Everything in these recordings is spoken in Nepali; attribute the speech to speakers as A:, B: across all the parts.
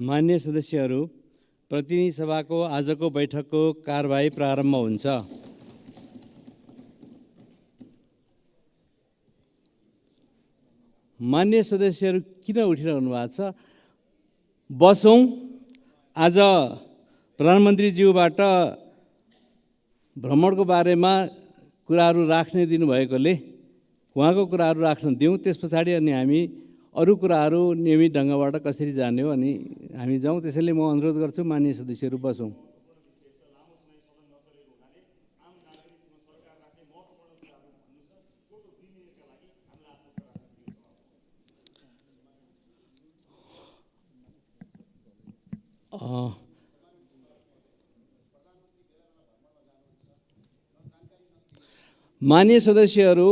A: मान्य सदस्यहरू, प्रतिनिधि सभाको आजको बैठकको कारबाही प्रारम्भ हुन्छ। मान्य सदस्यहरू किन उठिरहनु भएको छ? बसौँ। आज प्रधानमन्त्रीज्यूबाट भ्रमणको बारेमा कुराहरू राख्ने दिनुभएकोले उहाँको कुराहरू राख्न दिउँ। त्यस पछाडि अनि हामी अरू कुराहरू नियमित ढङ्गबाट कसरी जाने हो अनि हामी जाउँ। त्यसैले म अनुरोध गर्छु मान्य सदस्यहरू बसौँ। मान्य सदस्यहरू,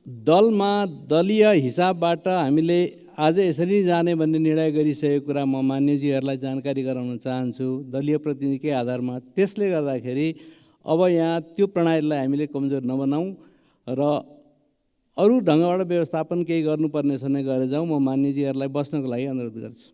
A: दलमा दलीय हिसाबबाट हामीले आज यसरी नै जाने भन्ने निर्णय गरिसकेको कुरा म मान्यजीहरूलाई जानकारी गराउन चाहन्छु दलीय प्रतिनिधिकै आधारमा। त्यसले गर्दाखेरि अब यहाँ त्यो प्रणालीलाई हामीले कमजोर नबनाऊँ र अरू ढङ्गबाट व्यवस्थापन केही गर्नुपर्ने छ भने गरेर जाउँ। म मान्यजीहरूलाई बस्नको लागि अनुरोध गर्छु।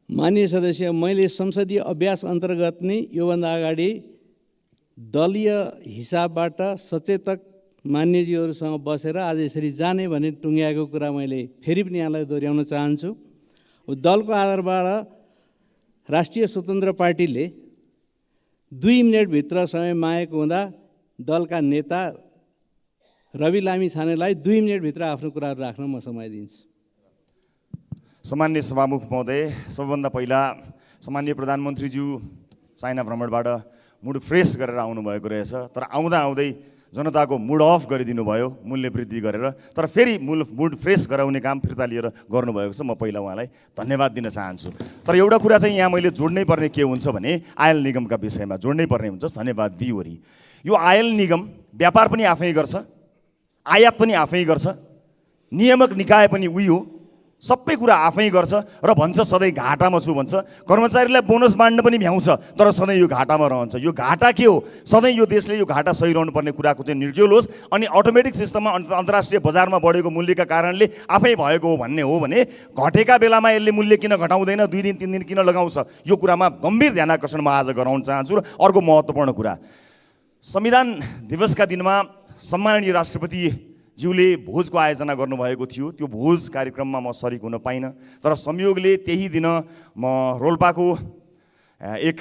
A: माननीय सदस्य, मैले संसदीय अभ्यास अन्तर्गत नै योभन्दा अगाडि दलीय हिसाबबाट सचेतक मान्यजीहरूसँग बसेर आज यसरी जाने भने टुङ्ग्याएको कुरा मैले फेरि पनि यहाँलाई दोहोऱ्याउन चाहन्छु। दलको आधारबाट राष्ट्रिय स्वतन्त्र पार्टीले 2 मिनेटभित्र समय मागेको हुँदा दलका नेता रवि लामिछानेलाई 2 मिनेटभित्र आफ्नो कुराहरू राख्न म समय दिन्छु।
B: सम्माननीय सभामुख महोदय, सबैभन्दा पहिला सम्माननीय प्रधानमन्त्रीज्यू चाइना भ्रमणबाट मुड फ्रेस गरेर आउनुभएको रहेछ। तर आउँदै जनताको मुड अफ गरिदिनु भयो मूल्य वृद्धि गरेर। तर फेरि मुड फ्रेस गराउने काम फिर्ता लिएर गर्नुभएको छ। म पहिला उहाँलाई धन्यवाद दिन चाहन्छु। तर एउटा कुरा चाहिँ यहाँ मैले जोड्नै पर्ने के हुन्छ भने आयल निगमका विषयमा जोड्नै पर्ने हुन्छ। धन्यवाद दिइवरी। यो आयल निगम व्यापार पनि आफै गर्छ, आयात पनि आफै गर्छ, नियामक निकाय पनि उही हो, सबै कुरा आफै गर्छ र भन्छ सधैँ घाटामा छु भन्छ। कर्मचारीलाई बोनस बाँड्न पनि भ्याउँछ तर सधैँ यो घाटामा रहन्छ। यो घाटा के हो? सधैँ यो देशले यो घाटा सहिरहनु पर्ने कुराको चाहिँ निर्क्युल होस् अनि अटोमेटिक सिस्टममा अन्तर्राष्ट्रिय बजारमा बढेको मूल्यका कारणले आफै भएको हो भन्ने हो भने घटेका बेलामा यसले मूल्य किन घटाउँदैन, 2 दिन 3 दिन किन लगाउँछ? यो कुरामा गम्भीर ध्यानाकर्षण म आज गराउन चाहन्छु। र अर्को महत्त्वपूर्ण कुरा, संविधान दिवसका दिनमा सम्माननीय राष्ट्रपतिज्यूले भोजको आयोजना गर्नुभएको थियो। त्यो भोज कार्यक्रममा म सरिक हुन पाइनँ। तर संयोगले त्यही दिन म रोल्पाको एक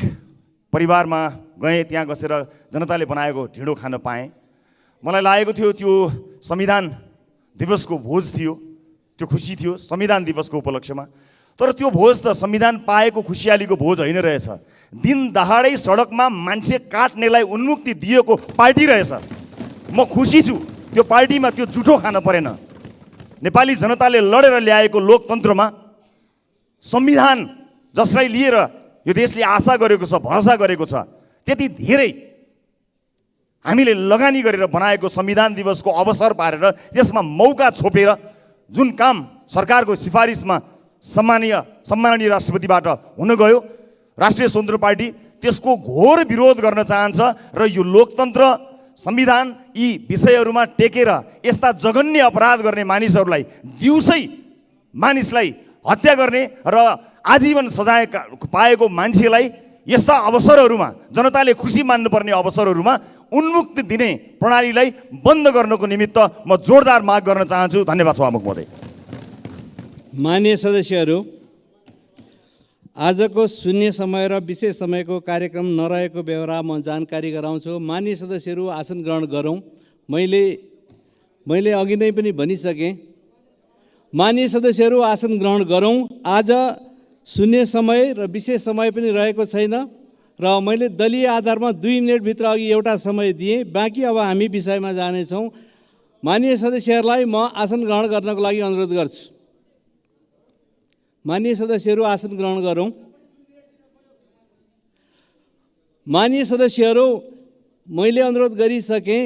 B: परिवारमा गएँ। त्यहाँ बसेर जनताले बनाएको ढिँडो खान पाएँ। मलाई लागेको थियो त्यो संविधान दिवसको भोज थियो, त्यो खुसी थियो संविधान दिवसको उपलक्ष्यमा। तर त्यो भोज त संविधान पाएको खुसियालीको भोज होइन रहेछ। दिन दहाडै सडकमा मान्छे काट्नेलाई उन्मुक्ति दिएको पार्टी रहेछ। म खुसी छु त्यो पार्टीमा त्यो जुठो खान परेन। नेपाली जनताले लडेर ल्याएको लोकतन्त्रमा संविधान जसलाई लिएर यो देशले आशा गरेको छ, भरोसा गरेको छ, त्यति धेरै हामीले लगानी गरेर बनाएको संविधान दिवसको अवसर पारेर त्यसमा मौका छोपेर जुन काम सरकारको सिफारिसमा सम्माननीय राष्ट्रपतिबाट हुन गयो, राष्ट्रिय स्वतन्त्र पार्टी त्यसको घोर विरोध गर्न चाहन्छ र यो लोकतन्त्र, संविधान यी विषयहरूमा टेकेर यस्ता जघन्य अपराध गर्ने मानिसहरूलाई, दिउँसै मानिसलाई हत्या गर्ने र आजीवन सजाय पाएको मान्छेलाई यस्ता अवसरहरूमा, जनताले खुसी मान्नुपर्ने अवसरहरूमा उन्मुक्ति दिने प्रणालीलाई बन्द गर्नको निमित्त म जोरदार माग गर्न चाहन्छु। धन्यवाद सभामुख महोदय।
A: मान्य सदस्यहरू, आजको शून्य समय र विशेष समयको कार्यक्रम नरहेको बेहोरा म जानकारी गराउँछु। मान्य सदस्यहरू आसन ग्रहण गरौँ। मैले अघि नै पनि भनिसकेँ। मान्य सदस्यहरू आसन ग्रहण गरौँ। आज शून्य समय र विशेष समय पनि रहेको छैन र मैले दलीय आधारमा 2 मिनेटभित्र अघि एउटा समय दिएँ। बाँकी अब हामी विषयमा जानेछौँ। माननीय सदस्यहरूलाई म आसन ग्रहण गर्नको लागि अनुरोध गर्छु। माननीय सदस्यहरू आसन ग्रहण गरौँ। माननीय सदस्यहरू, मैले अनुरोध गरिसकेँ।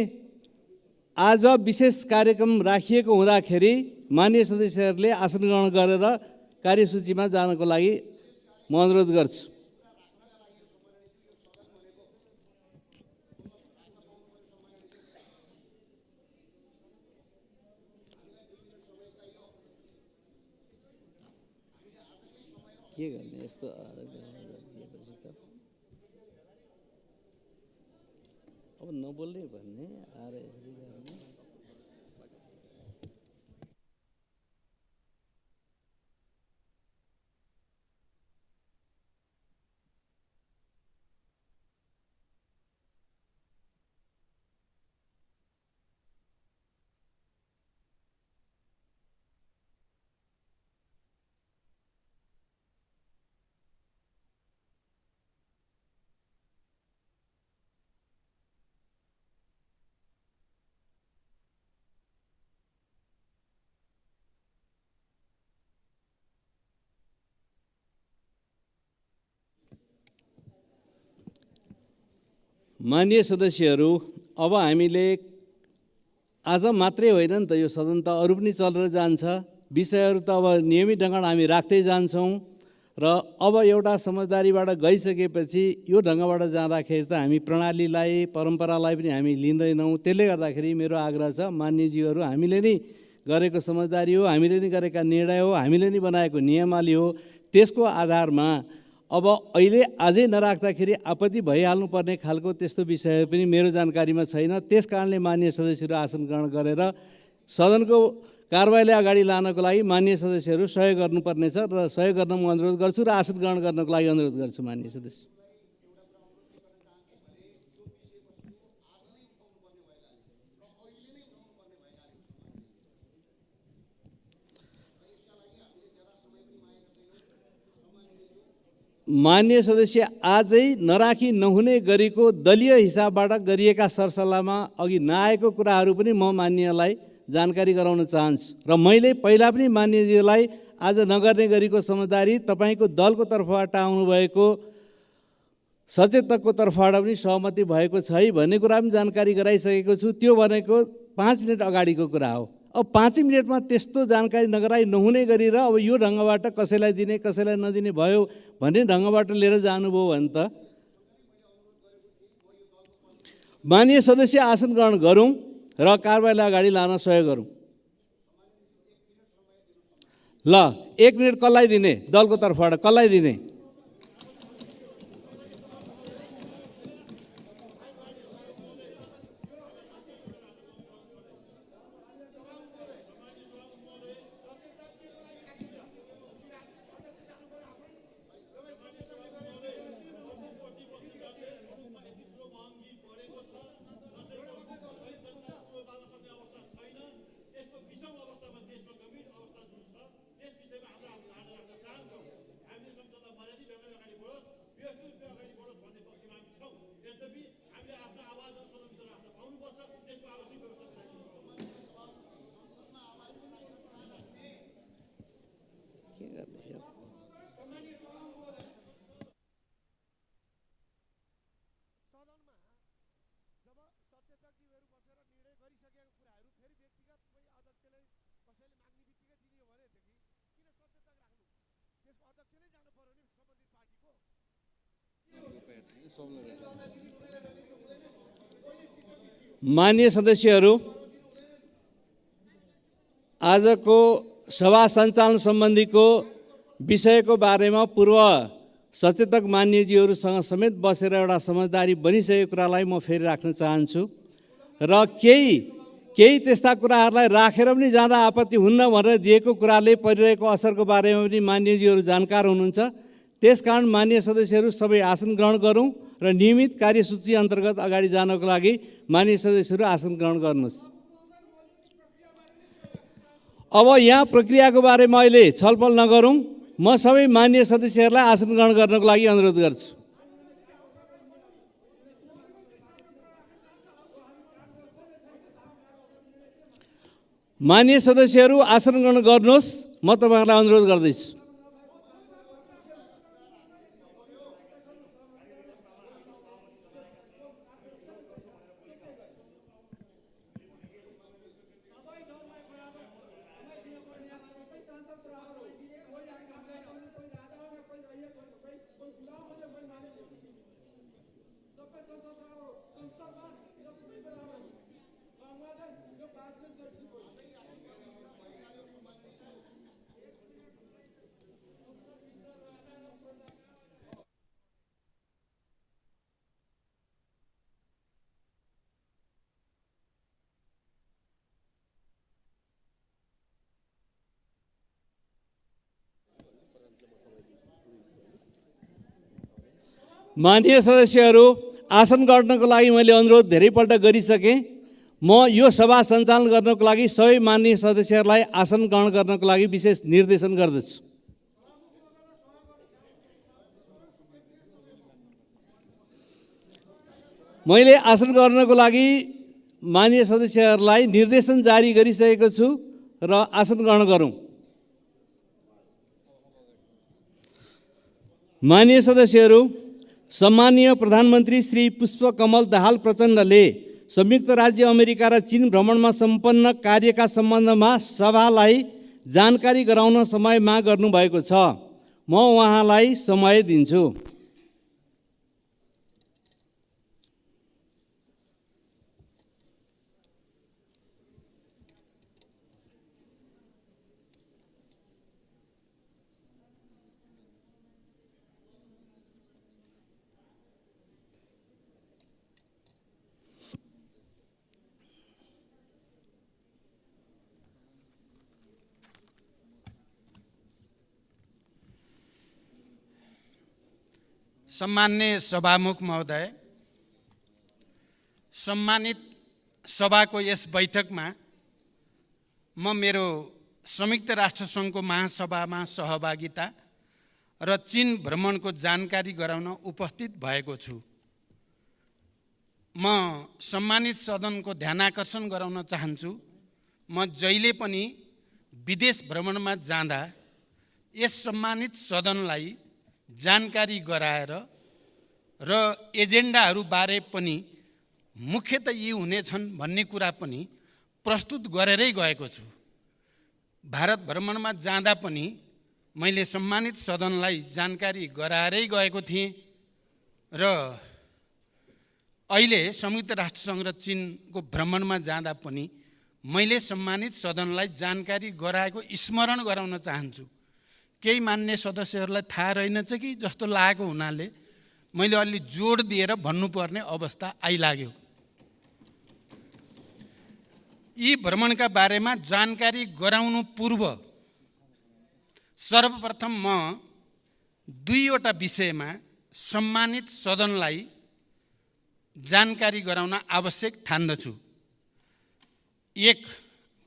A: आज विशेष कार्यक्रम राखिएको हुँदाखेरि माननीय सदस्यहरूले आसन ग्रहण गरेर कार्यसूचीमा जानको लागि म अनुरोध गर्छु। के गर्ने यस्तो अब नबोल्ने भन्ने आएर यसरी गर्ने। माननीय सदस्यहरू, अब हामीले आज मात्रै होइन नि त, यो सदन त अरू पनि चलेर जान्छ। विषयहरू त अब नियमित ढङ्गबाट हामी राख्दै जान्छौँ र अब एउटा समझदारीबाट गइसकेपछि यो ढङ्गबाट जाँदाखेरि त हामी प्रणालीलाई, परम्परालाई पनि हामी लिँदैनौँ। त्यसले गर्दाखेरि मेरो आग्रह छ, मान्यज्यूहरू, हामीले नै गरेको समझदारी हो, हामीले नै गरेका निर्णय हो, हामीले नै बनाएको नियमावली हो। त्यसको आधारमा अब अहिले अझै नराख्दाखेरि आपत्ति भइहाल्नुपर्ने खालको त्यस्तो विषय पनि मेरो जानकारीमा छैन। त्यस कारणले माननीय सदस्यहरू आसन ग्रहण गरेर सदनको कारबाहीलाई अगाडि लानको लागि माननीय सदस्यहरू सहयोग गर्नुपर्नेछ र सहयोग गर्न म अनुरोध गर्छु र आसन ग्रहण गर्नको लागि अनुरोध गर्छु माननीय सदस्य। माननीय सदस्य, आजै नराखी नहुने गरेको दलीय हिसाबबाट गरिएका सरसल्लाहमा अघि नआएको कुराहरू पनि म मान्यलाई जानकारी गराउन चाहन्छु र मैले पहिला पनि मान्यजीलाई आज नगर्ने गरेको समझदारी तपाईँको दलको तर्फबाट आउनुभएको सचेतकको तर्फबाट पनि सहमति भएको छ है भन्ने कुरा पनि जानकारी गराइसकेको छु। त्यो भनेको 5 मिनट अगाडिको कुरा हो। अब 5 मिनटमा त्यस्तो जानकारी नगराइ नहुने गरेर अब यो ढङ्गबाट कसैलाई दिने कसैलाई नदिने भयो भन्ने ढङ्गबाट लिएर जानुभयो भने त माननीय सदस्य आसन ग्रहण गरौँ र कारबाहीलाई अगाडि लान सहयोग गरौँ। ल, 1 मिनट कसलाई दिने? दलको तर्फबाट कसलाई दिने? माननीय सदस्यहरू, आजको सभा सञ्चालन सम्बन्धीको विषयको बारेमा पूर्व सचेतक मान्यजीहरूसँग समेत बसेर एउटा समझदारी बनिसकेको कुरालाई म फेरि राख्न चाहन्छु र केही त्यस्ता कुराहरूलाई राखेर पनि जाँदा आपत्ति हुन्न भनेर दिएको कुराले परिरहेको असरको बारेमा पनि मान्यजीहरू जानकार हुनुहुन्छ। त्यसकारण माननीय सदस्यहरू सबै आसन ग्रहण गरौँ र नियमित कार्यसूची अन्तर्गत अगाडि जानको लागि माननीय सदस्यहरू आसन ग्रहण गर्नुहोस्। अब यहाँ प्रक्रियाको बारेमा अहिले छलफल नगरौँ। म सबै माननीय सदस्यहरूलाई आसन ग्रहण गर्नको लागि अनुरोध गर्छु। माननीय सदस्यहरू आसन ग्रहण गर्नुहोस्, म तपाईँहरूलाई अनुरोध गर्दैछु। माननीय सदस्यहरू, आसन गर्नको लागि मैले अनुरोध धेरैपल्ट गरिसकेँ। म यो सभा सञ्चालन गर्नको लागि सबै माननीय सदस्यहरूलाई आसन ग्रहण गर्नको लागि विशेष निर्देशन गर्दछु। मैले आसन गर्नको लागि माननीय सदस्यहरूलाई निर्देशन जारी गरिसकेको छु र आसन ग्रहण गरौँ। माननीय सदस्यहरू, सम्मानीय प्रधानमन्त्री श्री पुष्पकमल दाहाल प्रचण्डले संयुक्त राज्य अमेरिका र चीन भ्रमणमा सम्पन्न कार्यका सम्बन्धमा सभालाई जानकारी गराउन समय माग गर्नुभएको छ। म उहाँलाई समय दिन्छु।
C: सम्मान्य सभामुख महोदय, सम्मानित सभाको यस बैठकमा म मेरो संयुक्त राष्ट्र सङ्घको महासभामा सहभागिता र चीन भ्रमणको जानकारी गराउन उपस्थित भएको छु। म सम्मानित सदनको ध्यानाकर्षण गराउन चाहन्छु, म जहिले पनि विदेश भ्रमणमा जाँदा यस सम्मानित सदनलाई जानकारी गराएर र एजेन्डाहरू बारे पनि मुख्यतः यी हुनेछन् भन्ने कुरा पनि प्रस्तुत गरेरै गएको छु। भारत भ्रमणमा जाँदा पनि मैले सम्मानित सदनलाई जानकारी गराएरै गएको थिएँ र अहिले संयुक्त राष्ट्रसङ्घ र चीनको भ्रमणमा जाँदा पनि मैले सम्मानित सदनलाई जानकारी गराएको स्मरण गराउन चाहन्छु। केही मान्य सदस्यहरूलाई थाहा रहेनछ कि जस्तो लागेको हुनाले मैले अलि जोड दिएर भन्नुपर्ने अवस्था आइलाग्यो। यी भ्रमणका बारेमा जानकारी गराउनु पूर्व सर्वप्रथम म दुईवटा विषयमा सम्मानित सदनलाई जानकारी गराउन आवश्यक ठान्दछु। एक,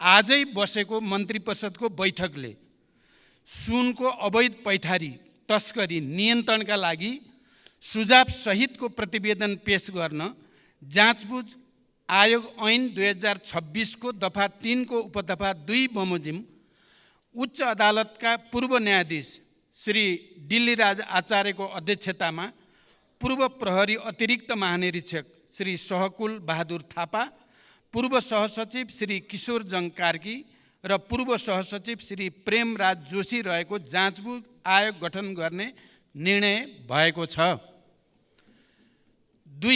C: आजै बसेको मन्त्री परिषदको बैठकले सुनको अवैध पैठारी तस्करी नियन्त्रणका लागि सुझाव सहितको प्रतिवेदन पेश गर्न जाँचबुझ आयोग ऐन 2026 को दफा 3 को उपदफा 2 बमोजिम उच्च अदालतका पूर्व न्यायाधीश श्री दिल्लीराज आचार्यको अध्यक्षतामा पूर्व प्रहरी अतिरिक्त महानिरीक्षक श्री सहकुल बहादुर थापा, पूर्व सहसचिव श्री किशोर जङ कार्की र पूर्व सहसचिव श्री प्रेमराज जोशी रहेको जाँचबुझ आयोग गठन गर्ने निर्णय भएको छ। 2,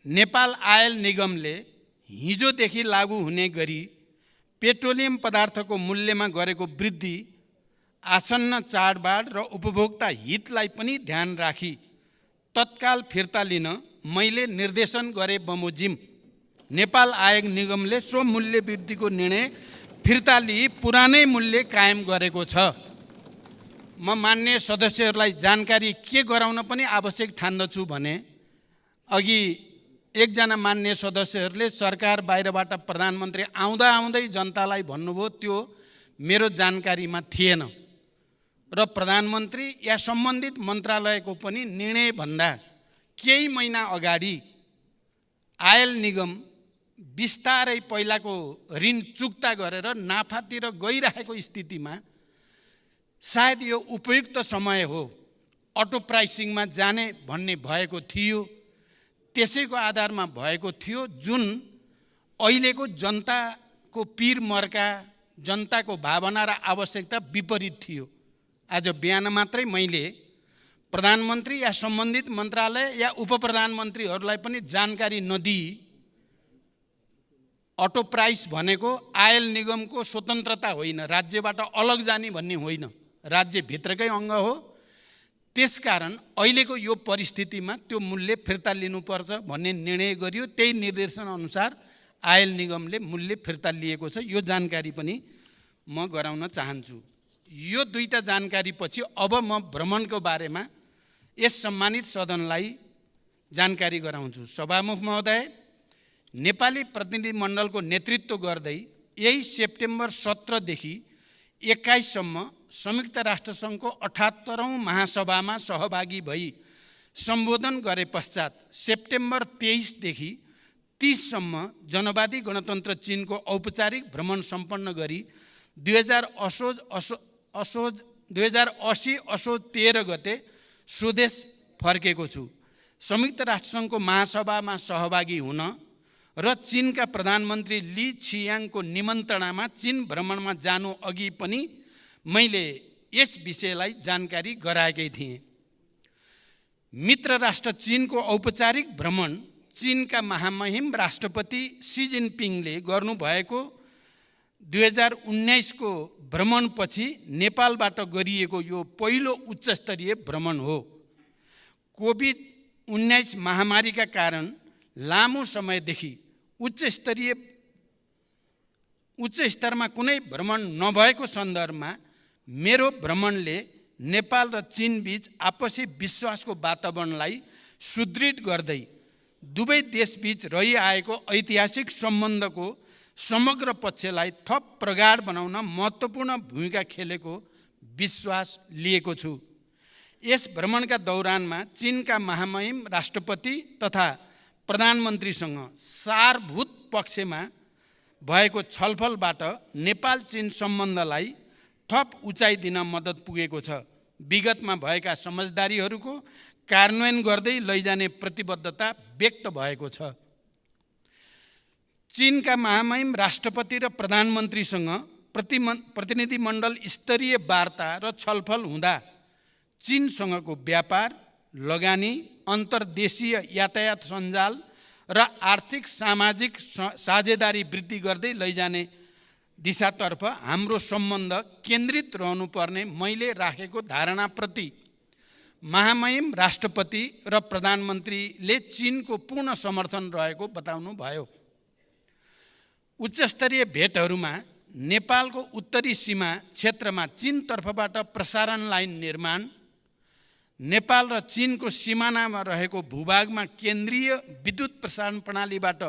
C: नेपाल आयल निगमले हिजोदेखि लागू हुने गरी पेट्रोलियम पदार्थको मूल्यमा गरेको वृद्धि आसन्न चाडबाड र उपभोक्ता हितलाई पनि ध्यान राखी तत्काल फिर्ता लिन मैले निर्देशन गरे बमोजिम नेपाल आयल निगमले सो मूल्य वृद्धिको निर्णय फिर्ता लिई पुरानै मूल्य कायम गरेको छ। म मान्य सदस्यहरूलाई जानकारी के गराउन पनि आवश्यक ठान्दछु भने अघि एकजना मान्य सदस्यहरूले सरकार बाहिरबाट प्रधानमन्त्री आउँदा आउँदै जनतालाई भन्नुभयो, त्यो मेरो जानकारीमा थिएन र प्रधानमन्त्री या सम्बन्धित मन्त्रालयको पनि निर्णयभन्दा केही महिना अगाडि आयल निगम बिस्तारै पहिलाको ऋण चुक्ता गरेर नाफातिर गइरहेको स्थितिमा सायद यो उपयुक्त समय हो अटो प्राइसिङमा जाने भन्ने भएको थियो। त्यसैको आधारमा भएको थियो, जुन अहिलेको जनताको पीर मर्का, जनताको भावना र आवश्यकता विपरीत थियो। आज बिहान मात्रै मैले प्रधानमन्त्री या सम्बन्धित मन्त्रालय या उपप्रधानमन्त्रीहरूलाई पनि जानकारी नदिई अटो प्राइस भनेको आयल निगमको स्वतन्त्रता होइन, राज्यबाट अलग जाने भन्ने होइन, राज्यभित्रकै अङ्ग हो। त्यसकारण अहिलेको यो परिस्थितिमा त्यो मूल्य फिर्ता लिनुपर्छ भन्ने निर्णय गरियो। त्यही निर्देशन अनुसार आयल निगमले मूल्य फिर्ता लिएको छ। यो जानकारी पनि म गराउन चाहन्छु। यो दुईटा जानकारी पछि अब म भ्रमणको बारेमा यस सम्मानित सदनलाई जानकारी गराउँछु। सभामुख महोदय, नेपाली प्रतिनिधिमण्डलको नेतृत्व गर्दै यही सेप्टेम्बर 17 देखि 21 सम्म संयुक्त राष्ट्रसङ्घको 78औं महासभामा सहभागी भई सम्बोधन गरे पश्चात सेप्टेम्बर 23 देखि 30 सम्म जनवादी गणतन्त्र चीनको औपचारिक भ्रमण सम्पन्न गरी 2080 असोज 13 गते स्वदेश फर्केको छु। संयुक्त राष्ट्रसङ्घको महासभामा सहभागी हुन र चीनका प्रधानमन्त्री ली छियाङको निमन्त्रणामा चीन भ्रमणमा जानु अघि पनि मैले यस विषयलाई जानकारी गराएकै थिएँ। मित्र राष्ट्र चीनको औपचारिक भ्रमण चीनका महामहिम राष्ट्रपति सी जिनपिङले गर्नुभएको 2019 को भ्रमणपछि नेपालबाट गरिएको यो पहिलो उच्चस्तरीय भ्रमण हो। कोभिड-19 महामारीका कारण लामो समयदेखि उच्च स्तरमा कुनै भ्रमण नभएको सन्दर्भमा मेरो भ्रमणले नेपाल र चीन बीच आपसी विश्वासको वातावरणलाई सुदृढ गर्दै दुवै देशबीच रहिआएको ऐतिहासिक सम्बन्धको समग्र पक्षलाई थप प्रगाढ बनाउन महत्त्वपूर्ण भूमिका खेलेको विश्वास लिएको छु। यस भ्रमणका दौरानमा चीनका महामहिम राष्ट्रपति तथा प्रधानमन्त्रीसँग सारभूत पक्षमा भएको छलफलबाट नेपाल चीन सम्बन्धलाई थप उचाइ दिन मद्दत पुगेको छ। विगतमा भएका समझदारीहरूको कार्यान्वयन गर्दै लैजाने प्रतिबद्धता व्यक्त भएको छ। चीनका महामहिम राष्ट्रपति र प्रधानमन्त्रीसँग प्रतिनिधिमण्डल स्तरीय वार्ता र छलफल हुँदा चीनसँगको व्यापार, लगानी, अन्तर्देशीय यातायात सञ्जाल र आर्थिक सामाजिक साझेदारी वृद्धि गर्दै लैजाने दिशातर्फ हाम्रो सम्बन्ध केन्द्रित रहनुपर्ने मैले राखेको धारणाप्रति महामहिम राष्ट्रपति र प्रधानमन्त्रीले चीनको पूर्ण समर्थन रहेको बताउनु भयो। उच्चस्तरीय भेटहरूमा नेपालको उत्तरी सीमा क्षेत्रमा चीन तर्फबाट प्रसारण लाइन निर्माण, नेपाल र चीनको सिमानामा रहेको भूभागमा केन्द्रीय विद्युत प्रसारण प्रणालीबाट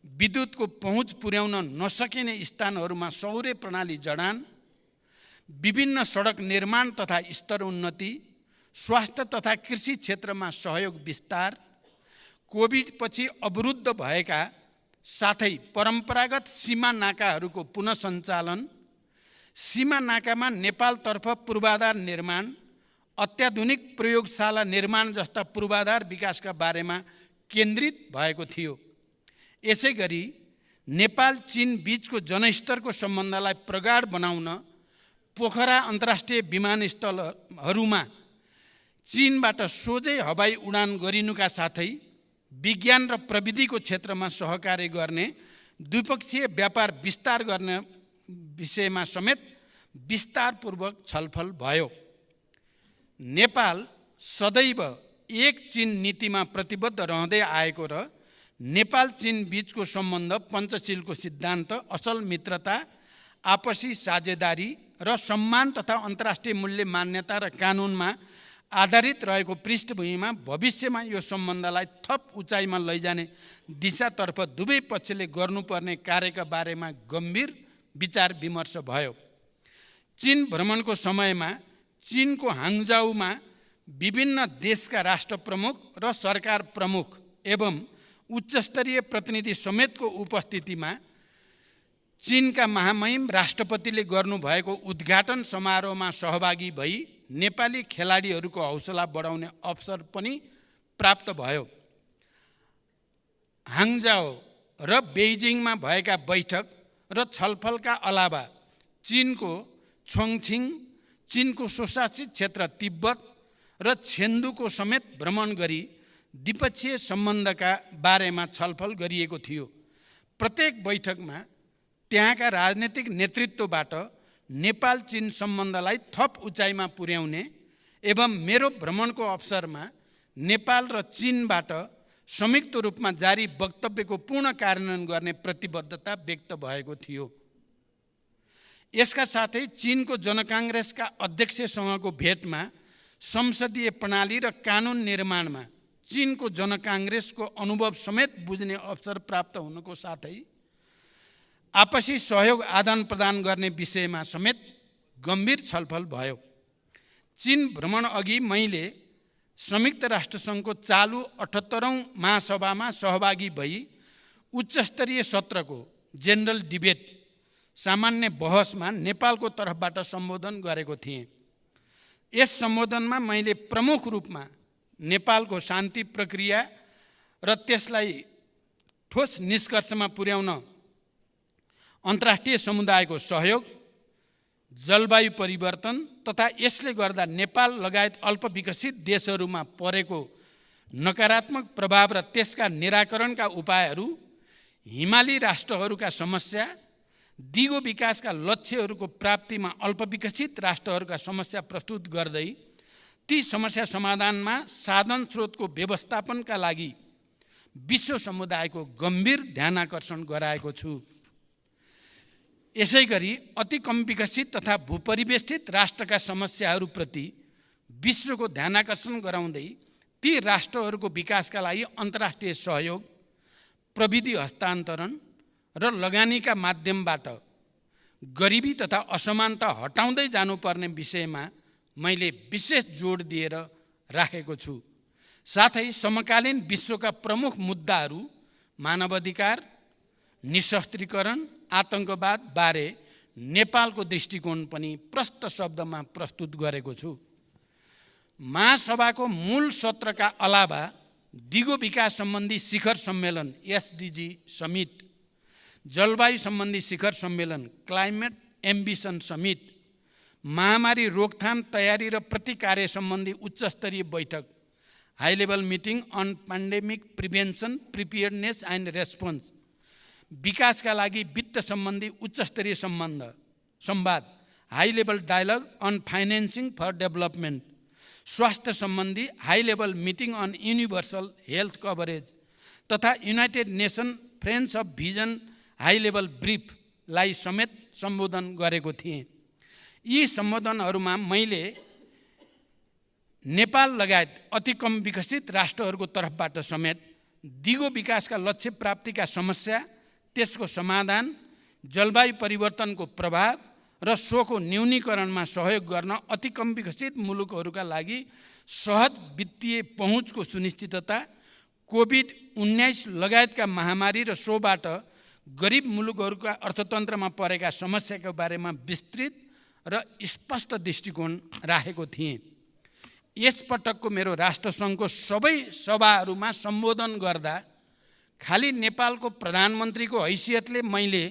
C: विद्युतको पहुँच पुर्याउन नसकिने स्थानहरूमा सौर्य प्रणाली जडान, विभिन्न सडक निर्माण तथा स्तर उन्नति, स्वास्थ्य तथा कृषि क्षेत्रमा सहयोग विस्तार, कोभिडपछि अवरुद्ध भएका साथै परम्परागत सीमा नाकाहरूको पुनः सञ्चालन, सीमा नाकामा नेपालतर्फ पूर्वाधार निर्माण, अत्याधुनिक प्रयोगशाला निर्माण जस्ता पूर्वाधार विकासका बारेमा केन्द्रित भएको थियो। यसै गरी नेपाल चीन बीचको जनस्तरको सम्बन्धलाई प्रगाढ बनाउन पोखरा अन्तर्राष्ट्रिय विमानस्थलहरूमा चीनबाट सोझै हवाई उडान गरिनुका साथै विज्ञान र प्रविधिको क्षेत्रमा सहकार्य गर्ने, द्विपक्षीय व्यापार विस्तार गर्ने विषयमा समेत विस्तारपूर्वक छलफल भयो। नेपाल सदैव एक चीन नीतिमा प्रतिबद्ध रहँदै आएको र नेपाल चीन बीचको सम्बन्ध पञ्चशीलको सिद्धान्त, असल मित्रता, आपसी साझेदारी र सम्मान तथा अन्तर्राष्ट्रिय मूल्य मान्यता र कानुनमा आधारित रहेको पृष्ठभूमिमा भविष्यमा यो सम्बन्धलाई थप उचाइमा लैजाने दिशातर्फ दुवै पक्षले गर्नुपर्ने कार्यका बारेमा गम्भीर विचार विमर्श भयो। चीन भ्रमणको समयमा चीनको हाङजाउमा विभिन्न देशका राष्ट्र प्रमुख र सरकार प्रमुख एवं उच्चस्तरीय प्रतिनिधि समेतको उपस्थितिमा चीनका महामहिम राष्ट्रपतिले गर्नुभएको उद्घाटन समारोहमा सहभागी भई नेपाली खेलाडीहरूको हौसला बढाउने अवसर पनि प्राप्त भयो। हाङजाओ र बेइजिङमा भएका बैठक र छलफलका अलावा चीनको छोङछिङ, चीनको स्वशासित क्षेत्र तिब्बत र छेन्दुको समेत भ्रमण गरी द्विपक्षीय सम्बन्धका बारेमा छलफल गरिएको थियो। प्रत्येक बैठकमा त्यहाँका राजनीतिक नेतृत्वबाट नेपाल चीन सम्बन्धलाई थप उचाइमा पुर्याउने एवं मेरो भ्रमणको अवसरमा नेपाल र चीनबाट संयुक्त रूपमा जारी वक्तव्यको पूर्ण कार्यान्वयन गर्ने प्रतिबद्धता व्यक्त भएको थियो। यसका साथै चीनको जनकाङ्ग्रेसका अध्यक्षसँगको भेटमा संसदीय प्रणाली र कानुन निर्माणमा चीनको जनकाङ्ग्रेसको अनुभव समेत बुझ्ने अवसर प्राप्त हुनुको साथै आपसी सहयोग आदान प्रदान गर्ने विषयमा समेत गम्भीर छलफल भयो। चीन भ्रमण अघि मैले संयुक्त राष्ट्रसङ्घको चालु 78औं महासभामा सहभागी भई उच्चस्तरीय सत्रको जेनरल डिबेट सामान्य बहसमा नेपालको तर्फबाट सम्बोधन गरेको थिएँ। यस सम्बोधनमा मैले प्रमुख रूपमा नेपालको शान्ति प्रक्रिया र त्यसलाई ठोस निष्कर्षमा पुर्याउन अन्तर्राष्ट्रिय समुदायको सहयोग, जलवायु परिवर्तन तथा यसले गर्दा नेपाल लगायत अल्पविकसित देशहरूमा परेको नकारात्मक प्रभाव र त्यसका निराकरणका उपायहरू, हिमाली राष्ट्रहरूका समस्या, दिगो विकासका लक्ष्यहरूको प्राप्तिमा अल्पविकसित राष्ट्रहरूका समस्या प्रस्तुत गर्दै ती समस्या समाधानमा साधन स्रोतको व्यवस्थापनका लागि विश्व समुदायको गम्भीर ध्यानाकर्षण गराएको छु। यसैगरी अति कम विकसित तथा भूपरिवेष्टित राष्ट्रका समस्याहरूप्रति विश्वको ध्यानाकर्षण गराउँदै ती राष्ट्रहरूको विकासका लागि अन्तर्राष्ट्रिय सहयोग, प्रविधि हस्तान्तरण र लगानीका माध्यमबाट गरिबी तथा असमानता हटाउँदै जानुपर्ने विषयमा मैले विशेष जोड दिएर राखेको छु। साथै समकालीन विश्वका प्रमुख मुद्दाहरू मानवाधिकार, निशस्त्रीकरण, आतंकवाद बारे नेपालको दृष्टिकोण पनि प्रष्ट शब्दमा प्रस्तुत गरेको छु। महासभाको मूल सत्रका अलावा दिगो विकास सम्बन्धी शिखर सम्मेलन एसडिजी समिट, जलवायु सम्बन्धी शिखर सम्मेलन क्लाइमेट एम्बिसन समिट, महामारी रोकथाम तयारी र प्रतिकार्य सम्बन्धी उच्चस्तरीय बैठक high level meeting on pandemic prevention, preparedness and response, विकासका लागि वित्त सम्बन्धी उच्चस्तरीय संवाद high level dialogue on financing for development, स्वास्थ्य सम्बन्धी high level meeting on universal health coverage तथा united nation friends of vision high level briefly समेत सम्बोधन गरेको थिएँ। यी सम्बोधनहरूमा मैले नेपाल लगायत अति कम विकसित राष्ट्रहरूको तर्फबाट समेत दिगो विकासका लक्ष्य प्राप्तिका समस्या, त्यसको समाधान, जलवायु परिवर्तनको प्रभाव र सोको न्यूनीकरणमा सहयोग गर्न अति कम विकसित मुलुकहरूका लागि सहज वित्तीय पहुँचको सुनिश्चितता, कोभिड-19 लगायतका महामारी र सोबाट गरिब मुलुकहरूका अर्थतन्त्रमा परेका समस्याका बारेमा विस्तृत र स्पष्ट दृष्टिकोण राखेको थिएँ। यसपटकको मेरो राष्ट्रसङ्घको सबै सभाहरूमा सम्बोधन गर्दा खाली नेपालको प्रधानमन्त्रीको हैसियतले मैले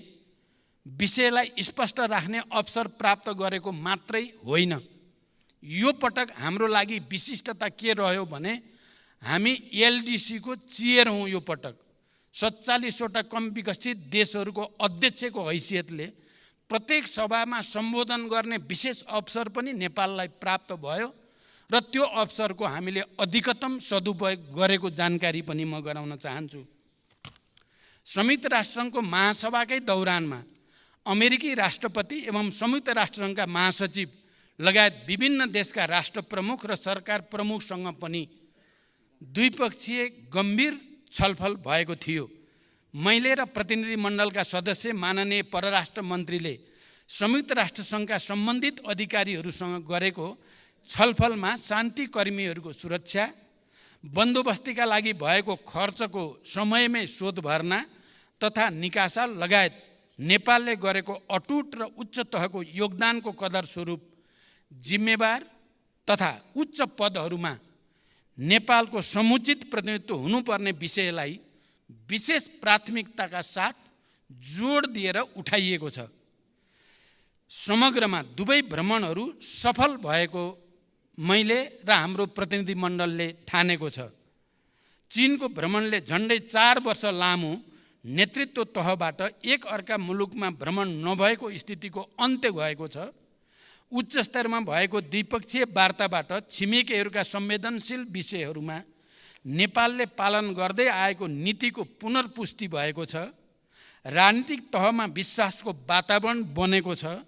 C: विषयलाई स्पष्ट राख्ने अवसर प्राप्त गरेको मात्रै होइन। यो पटक हाम्रो लागि विशिष्टता के रह्यो भने हामी एलडिसीको चेयर हौँ। यो पटक 47वटा कम विकसित देशहरूको अध्यक्षको हैसियतले प्रत्येक सभामा सम्बोधन गर्ने विशेष अवसर पनि नेपाललाई प्राप्त भयो र त्यो अवसरको हामीले अधिकतम सदुपयोग गरेको जानकारी पनि म गराउन चाहन्छु। संयुक्त राष्ट्रसङ्घको महासभाकै दौरानमा अमेरिकी राष्ट्रपति एवं संयुक्त राष्ट्रसङ्घका महासचिव लगायत विभिन्न देशका राष्ट्र प्रमुख र सरकार प्रमुखसँग पनि द्विपक्षीय गम्भीर छलफल भएको थियो। मैले र प्रतिनिधिमण्डलका सदस्य माननीय परराष्ट्र मन्त्रीले संयुक्त राष्ट्रसङ्घका सम्बन्धित अधिकारीहरूसँग गरेको छलफलमा शान्तिकर्मीहरूको सुरक्षा, बन्दोबस्तीका लागि भएको खर्चको समयमै शोध भर्ना तथा निकासा लगायत नेपालले गरेको अटुट र उच्च तहको योगदानको कदर स्वरूप जिम्मेवार तथा उच्च पदहरूमा नेपालको समुचित प्रतिनिधित्व हुनुपर्ने विषयलाई विशेष प्राथमिकताका साथ जोड दिएर उठाइएको छ। समग्रमा दुवै भ्रमणहरू सफल भएको मैले र हाम्रो प्रतिनिधिमण्डलले ठानेको छ। चीनको भ्रमणले झन्डै 4 वर्ष लामो नेतृत्व तहबाट एक अर्का मुलुकमा भ्रमण नभएको स्थितिको अन्त्य भएको छ। उच्च स्तरमा भएको द्विपक्षीय वार्ताबाट छिमेकीहरूका संवेदनशील विषयहरूमा नेपालले पालन गर्दै आएको नीतिको पुनर्पुष्टि भएको छ। राजनीतिक तहमा विश्वासको वातावरण बनेको छ।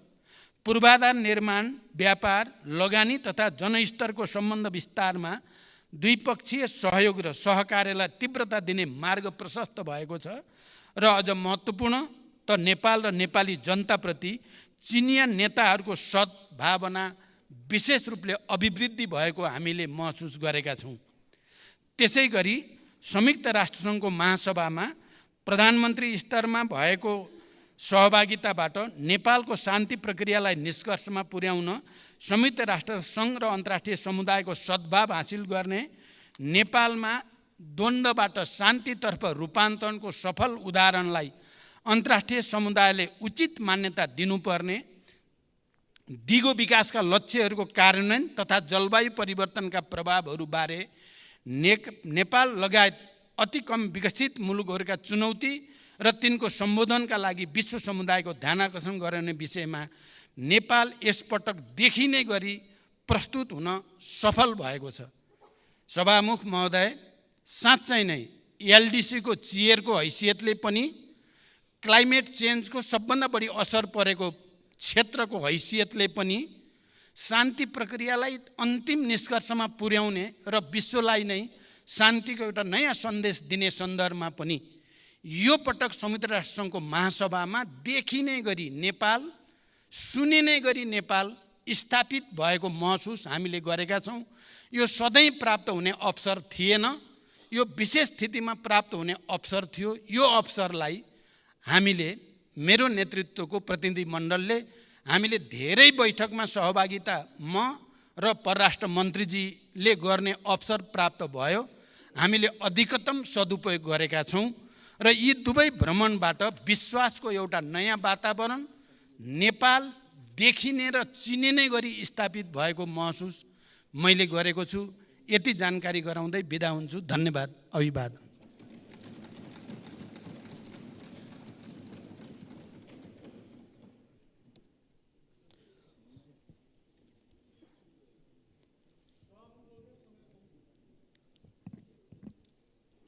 C: पूर्वाधार निर्माण, व्यापार, लगानी तथा जनस्तरको सम्बन्ध विस्तारमा द्विपक्षीय सहयोग र सहकार्यलाई तीव्रता दिने मार्ग प्रशस्त भएको छ र अझ महत्त्वपूर्ण त नेपाल र नेपाली जनताप्रति चिनिया नेताहरूको सद्भावना विशेष रूपले अभिवृद्धि भएको हामीले महसुस गरेका छौँ। त्यसै गरी संयुक्त राष्ट्रसङ्घको महासभामा प्रधानमन्त्री स्तरमा भएको सहभागिताबाट नेपालको शान्ति प्रक्रियालाई निष्कर्षमा पुर्याउन संयुक्त राष्ट्रसङ्घ र अन्तर्राष्ट्रिय समुदायको सद्भाव हासिल गर्ने, नेपालमा द्वन्द्वबाट शान्तितर्फ रूपान्तरणको सफल उदाहरणलाई अन्तर्राष्ट्रिय समुदायले उचित मान्यता दिनुपर्ने, दिगो विकासका लक्ष्यहरूको कार्यान्वयन तथा जलवायु परिवर्तनका प्रभावहरूबारे नेपाल लगायत अति कम विकसित मुलुकहरूका चुनौती र तिनको सम्बोधनका लागि विश्व समुदायको ध्यानाकर्षण गर्ने विषयमा नेपाल यसपटक देखिने गरी प्रस्तुत हुन सफल भएको छ। सभामुख महोदय, साँच्चै नै एलडिसीको चेयरको हैसियतले पनि, क्लाइमेट चेन्जको सबभन्दा बढी असर परेको क्षेत्रको हैसियतले पनि शान्ति प्रक्रियालाई अन्तिम निष्कर्षमा पुर्याउने र विश्वलाई नै शान्तिको एउटा नयाँ सन्देश दिने सन्दर्भमा पनि यो पटक संयुक्त राष्ट्रसङ्घको महासभामा देखिने गरी नेपाल, सुनिने गरी नेपाल स्थापित भएको महसुस हामीले गरेका छौँ। यो सधैँ प्राप्त हुने अवसर थिएन, यो विशेष स्थितिमा प्राप्त हुने अवसर थियो। यो अवसरलाई हामीले, मेरो नेतृत्वको प्रतिनिधिमण्डलले हामीले धेरै बैठकमा सहभागिता म र परराष्ट्र मन्त्रीजीले गर्ने अवसर प्राप्त भयो। हामीले अधिकतम सदुपयोग गरेका छौँ र यी दुवै भ्रमणबाट विश्वासको एउटा नयाँ वातावरण, नेपाल देखिने र चिनिने गरी स्थापित भएको महसुस मैले गरेको छु। यति जानकारी गराउँदै बिदा हुन्छु। धन्यवाद। अभिवादन।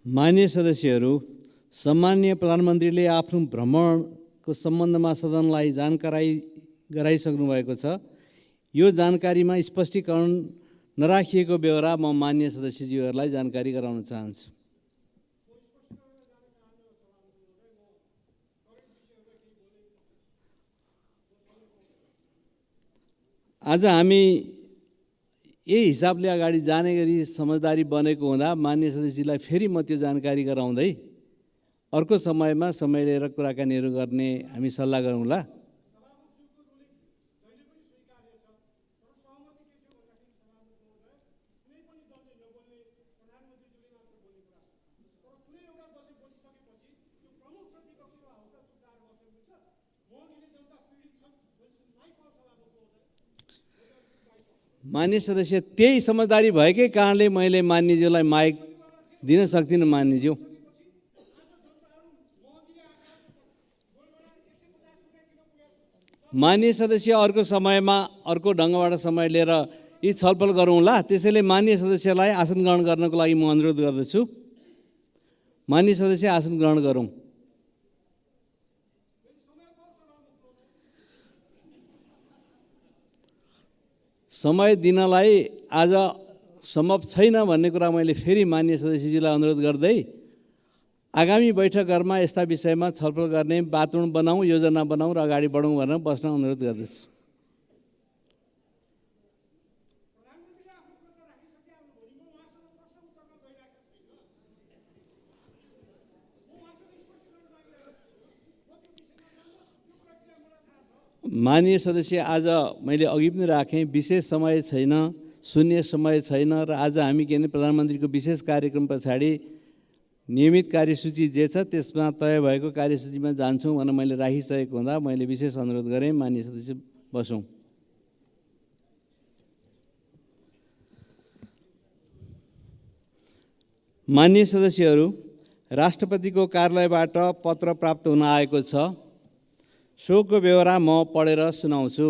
A: मान्य सदस्यहरू, सम्माननीय प्रधानमन्त्रीले आफ्नो भ्रमणको सम्बन्धमा सदनलाई जानकारी गराइसक्नु भएको छ। यो जानकारीमा स्पष्टीकरण नराखिएको बेहोरा म मान्य सदस्यज्यूहरूलाई जानकारी गराउन चाहन्छु। आज हामी यही हिसाबले अगाडि जाने गरी समझदारी बनेको हुँदा मान्य सदस्यलाई फेरि म त्यो जानकारी गराउँदै अर्को समयमा समय लिएर कुराकानीहरू गर्ने हामी सल्लाह गरौँला। मान्य सदस्य, त्यही समझदारी भएकै कारणले मैले मान्यज्यूलाई माइक दिन सक्दिनँ। मान्यज्यू, मान्य सदस्य अर्को समयमा अर्को ढङ्गबाट समय लिएर यी छलफल गरौँला। त्यसैले मान्य सदस्यलाई आसन ग्रहण गर्नको लागि म अनुरोध गर्दछु। मान्य सदस्य, आसन ग्रहण गरौँ। समय दिनलाई आज सम्भव छैन भन्ने कुरा मैले फेरि मान्य सदस्यज्यूलाई अनुरोध गर्दै आगामी बैठकहरूमा यस्ता विषयमा छलफल गर्ने वातावरण बनाऊँ, योजना बनाऊँ र अगाडि बढौँ भनेर बस्न अनुरोध गर्दछु। माननीय सदस्य, आज मैले अघि पनि राखेँ, विशेष समय छैन, शून्य समय छैन र आज हामी के भने प्रधानमन्त्रीको विशेष कार्यक्रम पछाडि नियमित कार्यसूची जे छ त्यसमा तय भएको कार्यसूचीमा जान्छौँ भनेर मैले राखिसकेको हुँदा मैले विशेष अनुरोध गरेँ। माननीय सदस्य, बसौँ। माननीय सदस्यहरू, राष्ट्रपतिको कार्यालयबाट पत्र प्राप्त हुन आएको छ। सोको बेहोरा म पढेर सुनाउँछु।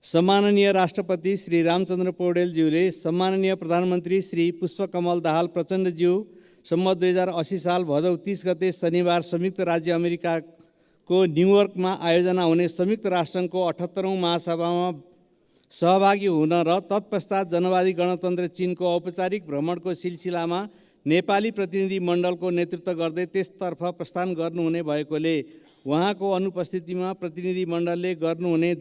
A: सम्माननीय राष्ट्रपति श्री रामचन्द्र पौडेलज्यूले सम्माननीय प्रधानमन्त्री श्री पुष्पकमल दाहाल प्रचण्डज्यू सम्मत 2080 साल भदौ 30 गते शनिबार संयुक्त राज्य अमेरिका को न्युयोर्कमा आयोजना हुने संयुक्त राष्ट्रसङ्घको 78औं महासभामा सहभागी हुन र तत्पश्चात जनवादी गणतन्त्र चीनको औपचारिक भ्रमणको सिलसिलामा नेपाली प्रतिनिधि मण्डलको नेतृत्व गर्दै त्यसतर्फ प्रस्थान गर्नुहुने भएकोले उहाँको अनुपस्थितिमा प्रतिनिधि मण्डलले गर्नुहुने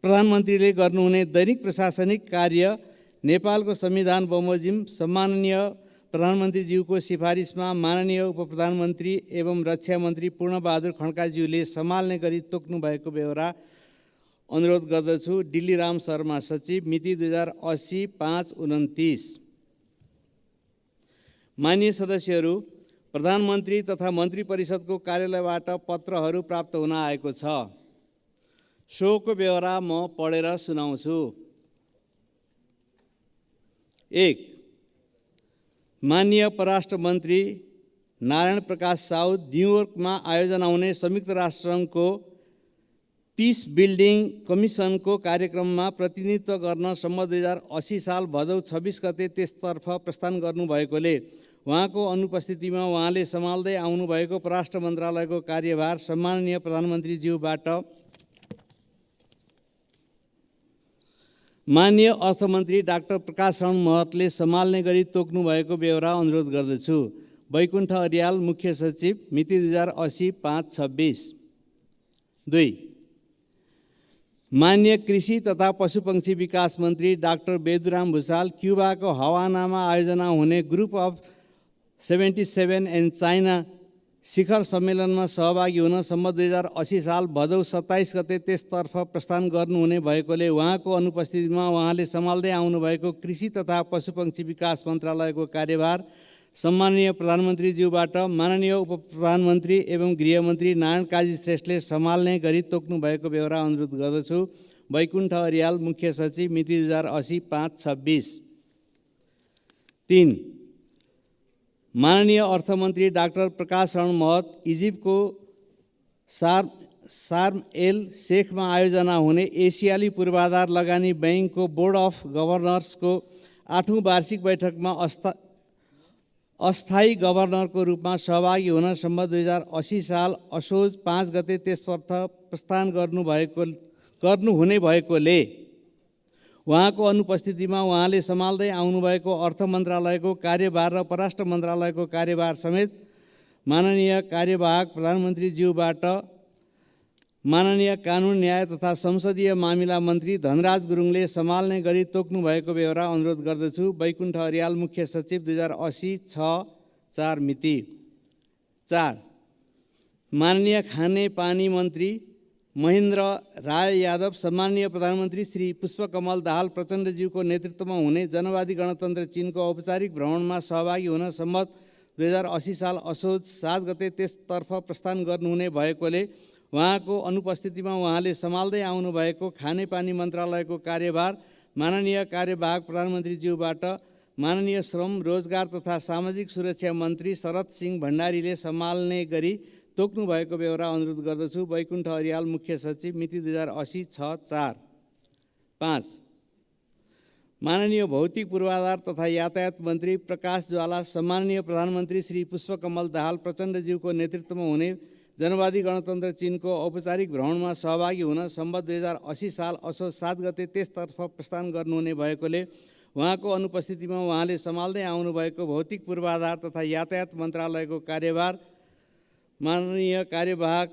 A: प्रधानमन्त्रीले गर्नुहुने दैनिक प्रशासनिक कार्य नेपालको संविधान बमोजिम सम्माननीय प्रधानमन्त्रीज्यूको सिफारिसमा माननीय उपप्रधानमन्त्री एवं रक्षा मन्त्री पूर्णबहादुर खड्काज्यूले सम्हाल्ने गरी तोक्नु भएको बेहोरा अनुरोध गर्दछु। डिल्लीराम शर्मा सचिव, मिति 2080-5-29। माननीय सदस्यहरू, प्रधानमन्त्री तथा मन्त्री परिषदको कार्यालयबाट पत्रहरू प्राप्त हुन आएको छ। सोको बेहोरा म पढेर सुनाउँछु। 1। माननीय परराष्ट्र मन्त्री नारायण प्रकाश साउद न्युयोर्कमा आयोजना हुने संयुक्त राष्ट्रसङ्घको पिस बिल्डिङ कमिसनको कार्यक्रममा प्रतिनिधित्व गर्न सम्म 2080 साल भदौ 26 गते त्यसतर्फ प्रस्थान गर्नुभएकोले उहाँको अनुपस्थितिमा उहाँले सम्हाल्दै आउनुभएको परराष्ट्र मन्त्रालयको कार्यभार सम्माननीय प्रधानमन्त्रीज्यूबाट माननीय अर्थमन्त्री डाक्टर प्रकाश शरण महतले सम्हाल्ने गरी तोक्नु भएको बेहोरा अनुरोध गर्दछु। बैकुण्ठ अर्याल, मुख्य सचिव, मिति 2080-5-26। 2। माननीय कृषि तथा पशुपक्षी विकास मन्त्री डाक्टर बेदुराम भुषाल क्युबाको हवानामा आयोजना हुने ग्रुप अफ 77 एन्ड चाइना शिखर सम्मेलनमा सहभागी हुन सम्म 2080 साल भदौ 27 गते त्यसतर्फ प्रस्थान गर्नुहुने भएकोले उहाँको अनुपस्थितिमा उहाँले सम्हाल्दै आउनुभएको कृषि तथा पशुपक्षी विकास मन्त्रालयको कार्यभार सम्माननीय प्रधानमन्त्रीज्यूबाट माननीय उपप्रधानमन्त्री एवं गृहमन्त्री नारायण काजी श्रेष्ठले सम्हाल्ने गरी तोक्नु भएको बेहोरा अनुरोध गर्दछु। बैकुण्ठ अर्याल, मुख्य सचिव, मिति 2080-5-26। 3। माननीय अर्थमन्त्री डाक्टर प्रकाश शरण महत इजिप्टको सार्म एल शेखमा आयोजना हुने एसियाली पूर्वाधार लगानी बैङ्कको बोर्ड अफ गभर्नर्सको 8औं वार्षिक बैठकमा अस्थायी गभर्नरको रूपमा सहभागी हुन सम्म 2080 साल असोज 5 गते त्यसतर्फ प्रस्थान गर्नुहुने भएकोले उहाँको अनुपस्थितिमा उहाँले सम्हाल्दै आउनुभएको अर्थ मन्त्रालयको कार्यभार र परराष्ट्र मन्त्रालयको कार्यभार समेत माननीय कार्यवाहक प्रधानमन्त्रीज्यूबाट माननीय कानुन न्याय तथा संसदीय मामिला मन्त्री धनराज गुरुङले सम्हाल्ने गरी तोक्नु भएको बेहोरा अनुरोध गर्दछु। बैकुण्ठ अर्याल, मुख्य सचिव, 2080-6-4 मिति। 4। माननीय खाने पानी मन्त्री महेन्द्र राय यादव सम्माननीय प्रधानमन्त्री श्री पुष्पकमल दाहाल प्रचण्डज्यूको नेतृत्वमा हुने जनवादी गणतन्त्र चीनको औपचारिक भ्रमणमा सहभागी हुन सम्मत 2080 साल असोज 7 गते त्यसतर्फ प्रस्थान गर्नुहुने भएकोले उहाँको अनुपस्थितिमा उहाँले सम्हाल्दै आउनुभएको खानेपानी मन्त्रालयको कार्यभार माननीय कार्यवाहक प्रधानमन्त्रीज्यूबाट माननीय श्रम, रोजगार तथा सामाजिक सुरक्षा मन्त्री शरद सिंह भण्डारीले सम्हाल्ने गरी तोक्नु भएको बेहोरा अनुरोध गर्दछु। बैकुण्ठ अर्याल, मुख्य सचिव, मिति 2080-6-4। 5। माननीय भौतिक पूर्वाधार तथा यातायात मन्त्री प्रकाश ज्वाला सम्माननीय प्रधानमन्त्री श्री पुष्पकमल दाहाल प्रचण्डज्यूको नेतृत्वमा हुने जनवादी गणतन्त्र चीनको औपचारिक भ्रमणमा सहभागी हुन सम्बद्ध 2080 साल असोज 7 गते त्यसतर्फ प्रस्थान गर्नुहुने भएकोले उहाँको अनुपस्थितिमा उहाँले सम्हाल्दै आउनुभएको भौतिक पूर्वाधार तथा यातायात मन्त्रालयको कार्यभार माननीय कार्यवाहक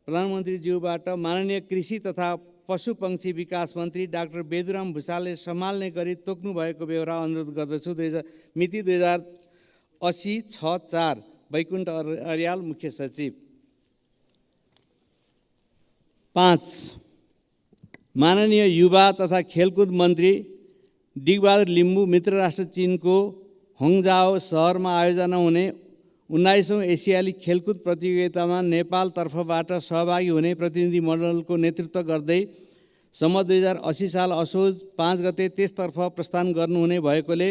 A: प्रधानमन्त्रीज्यूबाट माननीय कृषि तथा पशुपक्षी विकास मन्त्री डाक्टर बेदुराम भुषालले सम्हाल्ने गरी तोक्नु भएको बेहोरा अनुरोध गर्दछु। मिति 2080-6-4। बैकुण्ठ अर्याल, मुख्य सचिव। 5। माननीय युवा तथा खेलकुद मन्त्री डिगबहादुर लिम्बू मित्र राष्ट्र चीनको होङजाओ सहरमा आयोजना हुने 19औं एसियाली खेलकुद प्रतियोगितामा नेपाल तर्फबाट सहभागी हुने प्रतिनिधि मण्डलको नेतृत्व गर्दै सम्म 2080 साल असोज 5 गते त्यसतर्फ प्रस्थान गर्नुहुने भएकोले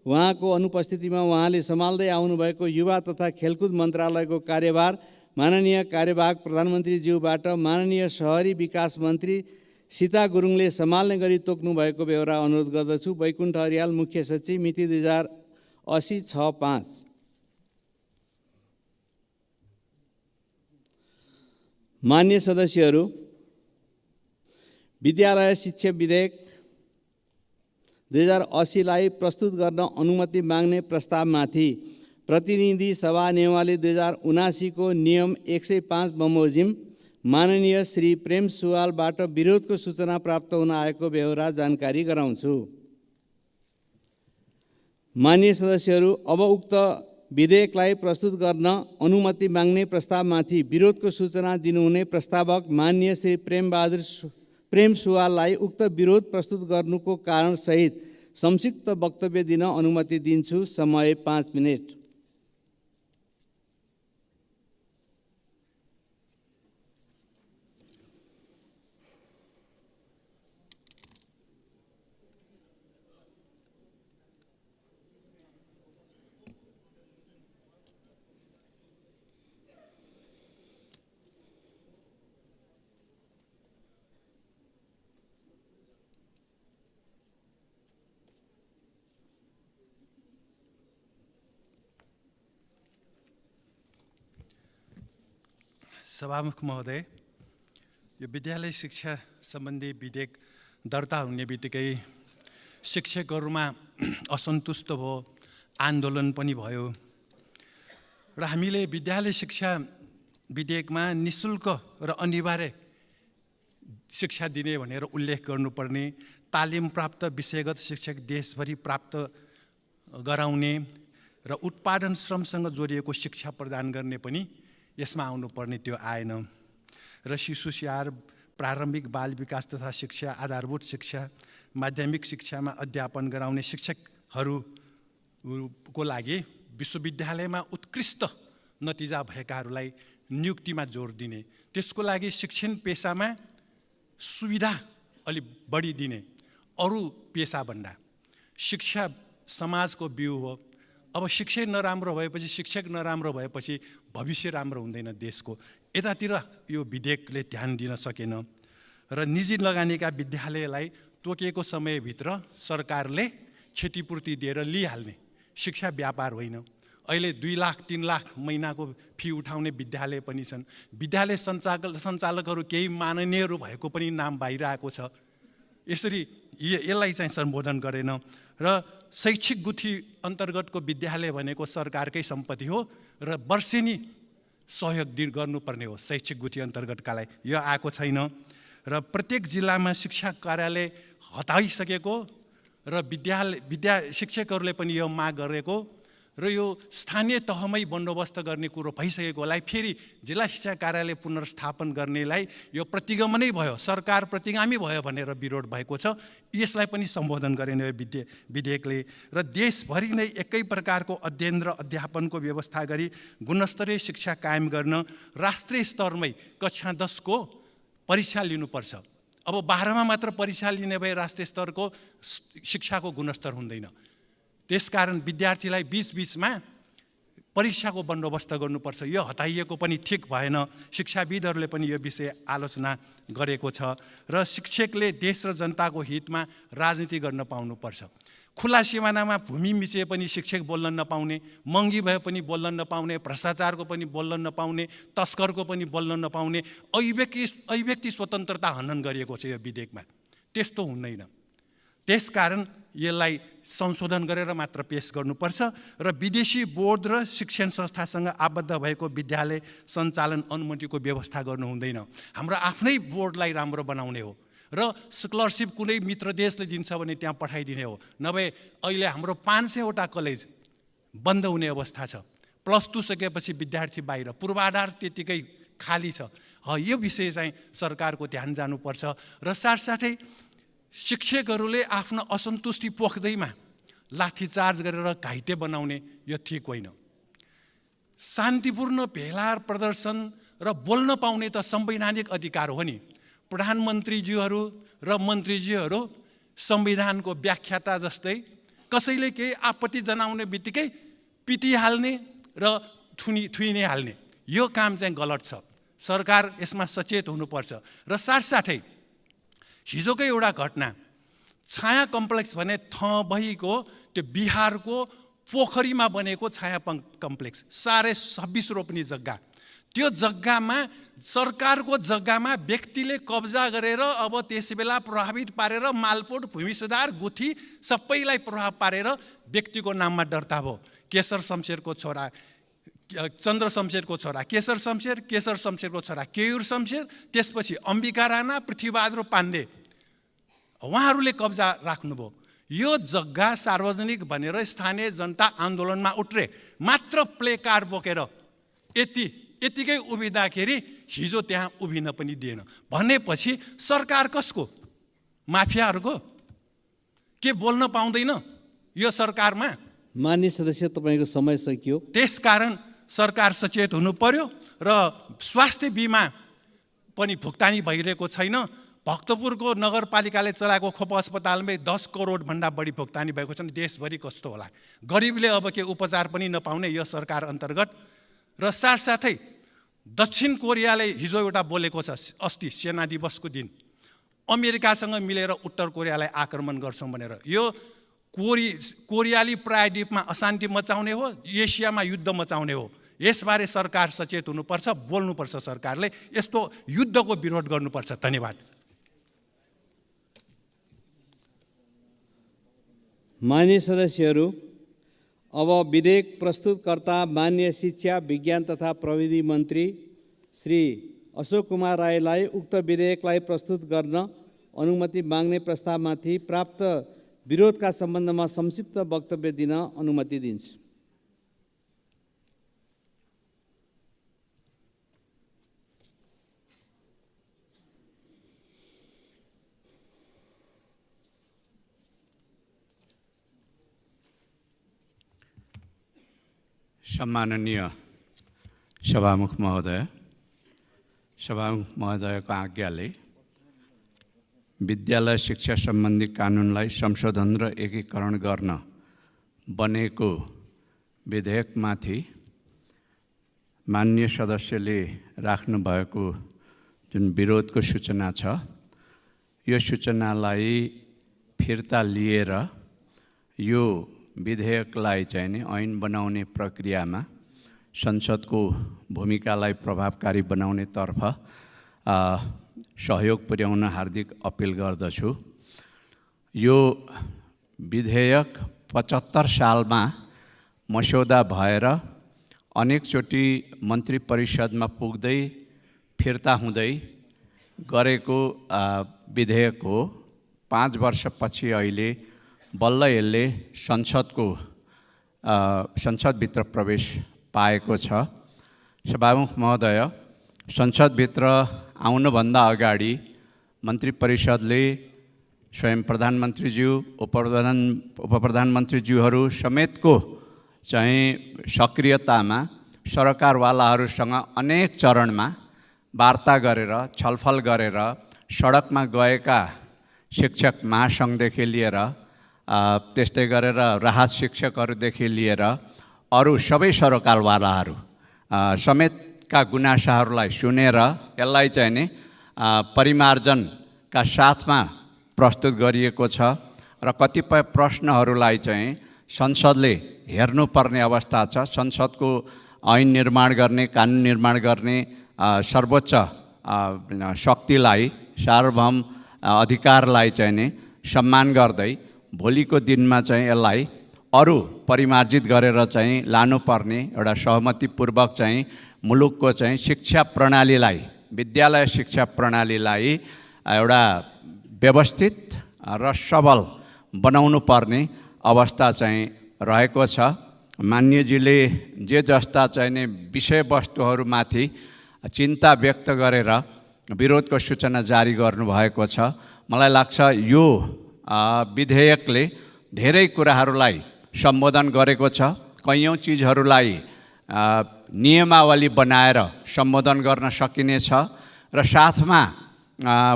A: उहाँको अनुपस्थितिमा उहाँले सम्हाल्दै आउनुभएको युवा तथा खेलकुद मन्त्रालयको कार्यभार माननीय कार्यवाहक प्रधानमन्त्रीज्यूबाट माननीय शहरी विकास मन्त्री सीता गुरुङले सम्हाल्ने गरी तोक्नु भएको बेहोरा अनुरोध गर्दछु। बैकुण्ठ अर्याल, मुख्य सचिव, मिति 2080-6-5। मान्य सदस्यहरू, विद्यालय शिक्षा विधेयक 2080 लाई प्रस्तुत गर्न अनुमति माग्ने प्रस्तावमाथि प्रतिनिधि सभा नेवाली 2079 को नियम 105 बमोजिम माननीय श्री प्रेम सुवालबाट विरोधको सूचना प्राप्त हुन आएको बेहोरा जानकारी गराउँछु। मान्य सदस्यहरू, अब उक्त विधेयकलाई प्रस्तुत गर्न अनुमति माग्ने प्रस्तावमाथि विरोधको सूचना दिनुहुने प्रस्तावक मान्य श्री प्रेम सुवाललाई उक्त विरोध प्रस्तुत गर्नुको कारणसहित संक्षिप्त वक्तव्य दिन अनुमति दिन्छु। समय 5 मिनेट।
D: सभामुख महोदय, यो विद्यालय शिक्षा सम्बन्धी विधेयक दर्ता हुने बित्तिकै शिक्षकहरूमा असन्तुष्ट भयो, आन्दोलन पनि भयो र हामीले विद्यालय शिक्षा विधेयकमा निशुल्क र अनिवार्य शिक्षा दिने भनेर उल्लेख गर्नुपर्ने, तालिम प्राप्त विषयगत शिक्षक देशभरि प्राप्त गराउने र उत्पादन श्रमसँग जोडिएको शिक्षा प्रदान गर्ने पनि यसमा आउनुपर्ने त्यो आएन र शिशु स्याहार, प्रारम्भिक बाल विकास तथा शिक्षा, आधारभूत शिक्षा, माध्यमिक शिक्षामा अध्यापन गराउने शिक्षकहरूको लागि विश्वविद्यालयमा उत्कृष्ट नतिजा भएकाहरूलाई नियुक्तिमा जोड दिने, त्यसको लागि शिक्षण पेसामा सुविधा अलि बढी दिने। अरू पेसाभन्दा शिक्षा समाजको बिउ हो। अब शिक्षै नराम्रो भएपछि, शिक्षक नराम्रो भएपछि भविष्य राम्रो हुँदैन देशको। यतातिर यो विधेयकले ध्यान दिन सकेन र निजी लगानीका विद्यालयलाई तोकिएको समयभित्र सरकारले क्षतिपूर्ति दिएर लिइहाल्ने। शिक्षा व्यापार होइन। अहिले 2 लाख 3 लाख महिनाको फी उठाउने विद्यालय पनि छन्। विद्यालय सञ्चालकहरू केही माननीयहरू भएको पनि नाम बाहिर आएको छ। यसरी यसलाई चाहिँ सम्बोधन गरेन र शैक्षिक गुठी अन्तर्गतको विद्यालय भनेको सरकारकै सम्पत्ति हो र वर्षेनी सहयोग गर्नुपर्ने हो शैक्षिक गुठी अन्तर्गतकालाई। यो आएको छैन र प्रत्येक जिल्लामा शिक्षा कार्यालय हटाइसकेको र शिक्षकहरूले पनि यो माग गरेको र यो स्थानीय तहमै बन्दोबस्त गर्ने कुरो भइसकेकोलाई फेरि जिल्ला शिक्षा कार्यालय पुनर्स्थापन गर्नेलाई यो प्रतिगमनै भयो, सरकार प्रतिगामी भयो भनेर विरोध भएको छ। यसलाई पनि सम्बोधन गरेन यो विधेयकले र देशभरि नै एकै प्रकारको अध्ययन र अध्यापनको व्यवस्था गरी गुणस्तरीय शिक्षा कायम गर्न राष्ट्रिय स्तरमै कक्षा 10 को परीक्षा लिनुपर्छ। अब 12मा मात्र परीक्षा लिने भए राष्ट्रिय स्तरको शिक्षाको गुणस्तर हुँदैन। त्यसकारण विद्यार्थीलाई बीचमा परीक्षाको बन्दोबस्त गर्नुपर्छ। यो हटाइएको पनि ठिक भएन। शिक्षाविदहरूले पनि यो विषय आलोचना गरेको छ र शिक्षकले देश र जनताको हितमा राजनीति गर्न पाउनुपर्छ। खुला सिमानामा भूमि मिचे पनि शिक्षक बोल्न नपाउने, महँगी भए पनि बोल्न नपाउने, भ्रष्टाचारको पनि बोल्न नपाउने, तस्करको पनि बोल्न नपाउने, अभिव्यक्ति स्वतन्त्रता हनन गरिएको छ यो विधेयकमा। त्यस्तो हुँदैन। त्यसकारण यसलाई संशोधन गरेर मात्र पेश गर्नुपर्छ र विदेशी बोर्ड र शिक्षण संस्थासँग आबद्ध भएको विद्यालय सञ्चालन अनुमतिको व्यवस्था गर्नु हुँदैन। हाम्रो आफ्नै बोर्डलाई राम्रो बनाउने हो र स्कलरसिप कुनै मित्र देशले दिन्छ भने त्यहाँ पठाइदिने हो। नभए अहिले हाम्रो 500वटा कलेज बन्द हुने अवस्था छ। +2 सकेपछि विद्यार्थी बाहिर, पूर्वाधार त्यतिकै खाली छ। यो विषय चाहिँ सरकारको ध्यान जानुपर्छ र साथसाथै शिक्षकहरूले आफ्नो असन्तुष्टि पोख्दैमा लाठीचार्ज गरेर घाइते बनाउने यो ठिक होइन। शान्तिपूर्ण भेला प्रदर्शन र बोल्न पाउने त संवैधानिक अधिकार हो नि। प्रधानमन्त्रीज्यूहरू र मन्त्रीज्यूहरू संविधानको व्याख्याता जस्तै कसैले केही आपत्ति जनाउने बित्तिकै पिटिहाल्ने र थुइने हाल्ने, यो काम चाहिँ गलत छ। सरकार यसमा सचेत हुनुपर्छ र साथसाथै हिजोकै एउटा घटना, छाया कम्प्लेक्स भने थबहीको त्यो बिहारको पोखरीमा बनेको छाया कम्प्लेक्स 26.5 रोप्ने जग्गा, त्यो जग्गामा सरकारको जग्गामा व्यक्तिले कब्जा गरेर अब त्यस बेला प्रभावित पारेर मालपोत भूमि सुधार गुठी सबैलाई प्रभाव पारेर व्यक्तिको नाममा दर्ता भयो। केशर शमशेरको छोरा चन्द्र शमशेरको छोरा केशर शमशेर, केशर शमशेरको छोरा केयूर शमशेर, त्यसपछि अम्बिका राणा, पृथ्वीबहादुर पाण्डे, उहाँहरूले कब्जा राख्नुभयो। यो जग्गा सार्वजनिक भनेर स्थानीय जनता आन्दोलनमा उत्रे, मात्र प्ले कार्ड बोकेर यतिकै उभिँदाखेरि हिजो त्यहाँ उभिन पनि दिएन भनेपछि सरकार कसको? माफियाहरूको? के बोल्न पाउँदैन यो सरकारमा?
A: माननीय सदस्य, तपाईँको समय सकियो।
D: त्यसकारण सरकार सचेत हुनु पर्यो र स्वास्थ्य बिमा पनि भुक्तानी भइरहेको छैन। भक्तपुरको नगरपालिकाले चलाएको खोप अस्पतालमै 10 करोड भन्दा बढी भुक्तानी भएको छ। देशभरि कस्तो होला? गरिबले अब के उपचार पनि नपाउने यो सरकार अन्तर्गत। र साथसाथै दक्षिण कोरियाले हिजो एउटा बोलेको छ, अस्ति सेना दिवसको दिन, अमेरिकासँग मिलेर उत्तर कोरियालाई आक्रमण गर्छौँ भनेर। यो कोरियाली प्रायद्वीपमा अशान्ति मचाउने हो, एसियामा युद्ध मचाउने हो। यसबारे सरकार सचेत हुनुपर्छ, बोल्नुपर्छ। सरकारले यस्तो युद्धको विरोध गर्नुपर्छ। धन्यवाद।
A: माननीय सदस्यहरू, अब विधेयक प्रस्तुतकर्ता माननीय शिक्षा, विज्ञान तथा प्रविधि मन्त्री श्री अशोक कुमार राईलाई उक्त विधेयकलाई प्रस्तुत गर्न अनुमति माग्ने प्रस्तावमाथि प्राप्त विरोधका सम्बन्धमा संक्षिप्त वक्तव्य दिन अनुमति दिन्छु।
E: सम्माननीय सभामुख महोदयको आज्ञाले विद्यालय शिक्षा सम्बन्धी कानुनलाई संशोधन र एकीकरण गर्न बनेको विधेयकमाथि माननीय सदस्यले राख्नुभएको जुन विरोधको सूचना छ, यो सूचनालाई फिर्ता लिएर यो विधेयकलाई चाहिँ नि ऐन बनाउने प्रक्रियामा संसदको भूमिकालाई प्रभावकारी बनाउनेतर्फ सहयोग पुर्याउन हार्दिक अपिल गर्दछु। यो विधेयक 75 सालमा मस्यौदा भएर अनेकचोटि मन्त्री परिषदमा पुग्दै फिर्ता हुँदै गरेको विधेयक हो। 5 वर्षपछि अहिले बल्ल यसले संसदभित्र प्रवेश पाएको छ। सभामुख महोदय, संसदभित्र आउनुभन्दा अगाडि मन्त्री परिषदले स्वयं प्रधानमन्त्रीज्यू, उपप्रधानमन्त्रीज्यूहरू समेतको चाहिँ सक्रियतामा सरकारवालाहरूसँग अनेक चरणमा वार्ता गरेर, छलफल गरेर, सडकमा गएका शिक्षक महासङ्घदेखि लिएर त्यस्तै गरेर राहत शिक्षकहरूदेखि लिएर अरू सबै सरकारवालाहरू समेतका गुनासाहरूलाई सुनेर यसलाई चाहिँ नि परिमार्जनका साथमा प्रस्तुत गरिएको छ र कतिपय प्रश्नहरूलाई चाहिँ संसदले हेर्नुपर्ने अवस्था छ। संसदको ऐन निर्माण गर्ने, कानुन निर्माण गर्ने सर्वोच्च शक्तिलाई, सार्वभौम अधिकारलाई चाहिँ नि सम्मान गर्दै भोलिको दिनमा चाहिँ यसलाई अरू परिमार्जित गरेर चाहिँ लानुपर्ने एउटा सहमतिपूर्वक चाहिँ मुलुकको चाहिँ शिक्षा प्रणालीलाई, विद्यालय शिक्षा प्रणालीलाई एउटा व्यवस्थित र सबल बनाउनु पर्ने अवस्था चाहिँ रहेको छ। मान्यजीले जे जस्ता चाहिँ विषयवस्तुहरूमाथि चिन्ता व्यक्त गरेर विरोधको सूचना जारी गर्नुभएको छ। मलाई लाग्छ यो विधेयकले धेरै कुराहरूलाई सम्बोधन गरेको छ। कैयौँ चिजहरूलाई नियमावली बनाएर सम्बोधन गर्न सकिनेछ र साथमा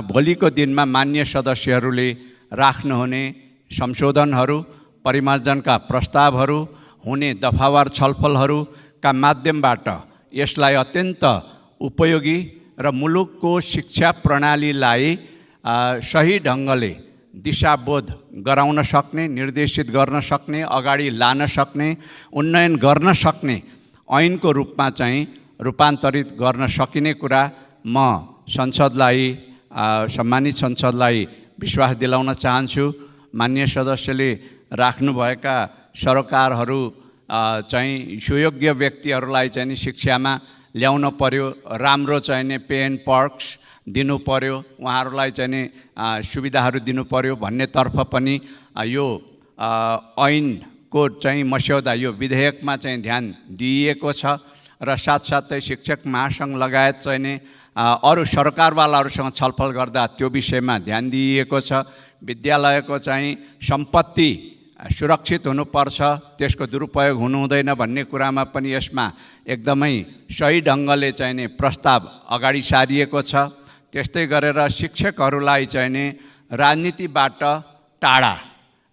E: भोलिको दिनमा मान्य सदस्यहरूले राख्नुहुने संशोधनहरू, परिमार्जनका प्रस्तावहरू, हुने दफावार छलफलहरूका माध्यमबाट यसलाई अत्यन्त उपयोगी र मुलुकको शिक्षा प्रणालीलाई सही ढङ्गले दिशाबोध गराउन सक्ने, निर्देशित गर्न सक्ने, अगाडि लान सक्ने, उन्नयन गर्न सक्ने ऐनको रूपमा चाहिँ रूपान्तरित गर्न सकिने कुरा म संसदलाई सम्मानित संसदलाई विश्वास दिलाउन चाहन्छु। माननीय सदस्यले राख्नुभएका सरोकारहरू चाहिँ सुयोग्य व्यक्तिहरूलाई चाहिँ नि शिक्षामा ल्याउन पर्यो, राम्रो चाहिँ नि पे एन्ड पर्क्स दिनु पर्यो, उहाँहरूलाई चाहिँ नि सुविधाहरू दिनु पर्यो भन्नेतर्फ पनि यो ऐनको चाहिँ मस्यौदा यो विधेयकमा चाहिँ ध्यान दिइएको छ र साथसाथै शिक्षक महासङ्घ लगायत चाहिँ नि अरू सरकारवालाहरूसँग छलफल गर्दा त्यो विषयमा ध्यान दिइएको छ। विद्यालयको चाहिँ सम्पत्ति सुरक्षित हुनुपर्छ, त्यसको दुरुपयोग हुनु हुँदैन भन्ने कुरामा पनि यसमा एकदमै सही ढङ्गले चाहिँ नि प्रस्ताव अगाडि सारिएको छ। त्यस्तै गरेर शिक्षकहरूलाई चाहिँ नि राजनीतिबाट टाढा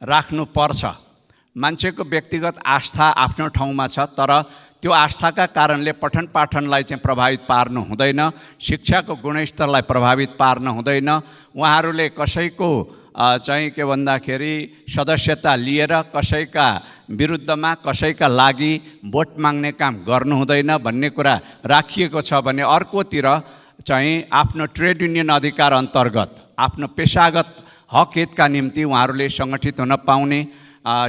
E: राख्नुपर्छ। मान्छेको व्यक्तिगत आस्था आफ्नो ठाउँमा छ, तर त्यो आस्थाका कारणले पठन पाठनलाई चाहिँ प्रभावित पार्नु हुँदैन, शिक्षाको गुणस्तरलाई प्रभावित पार्नु हुँदैन। उहाँहरूले कसैको चाहिँ के भन्दाखेरि सदस्यता लिएर कसैका विरुद्धमा कसैका लागि भोट माग्ने काम गर्नु हुँदैन भन्ने कुरा राखिएको छ भने अर्कोतिर चाहिँ आफ्नो ट्रेड युनियन अधिकार अन्तर्गत आफ्नो पेसागत हक हितका निम्ति उहाँहरूले सङ्गठित हुन पाउने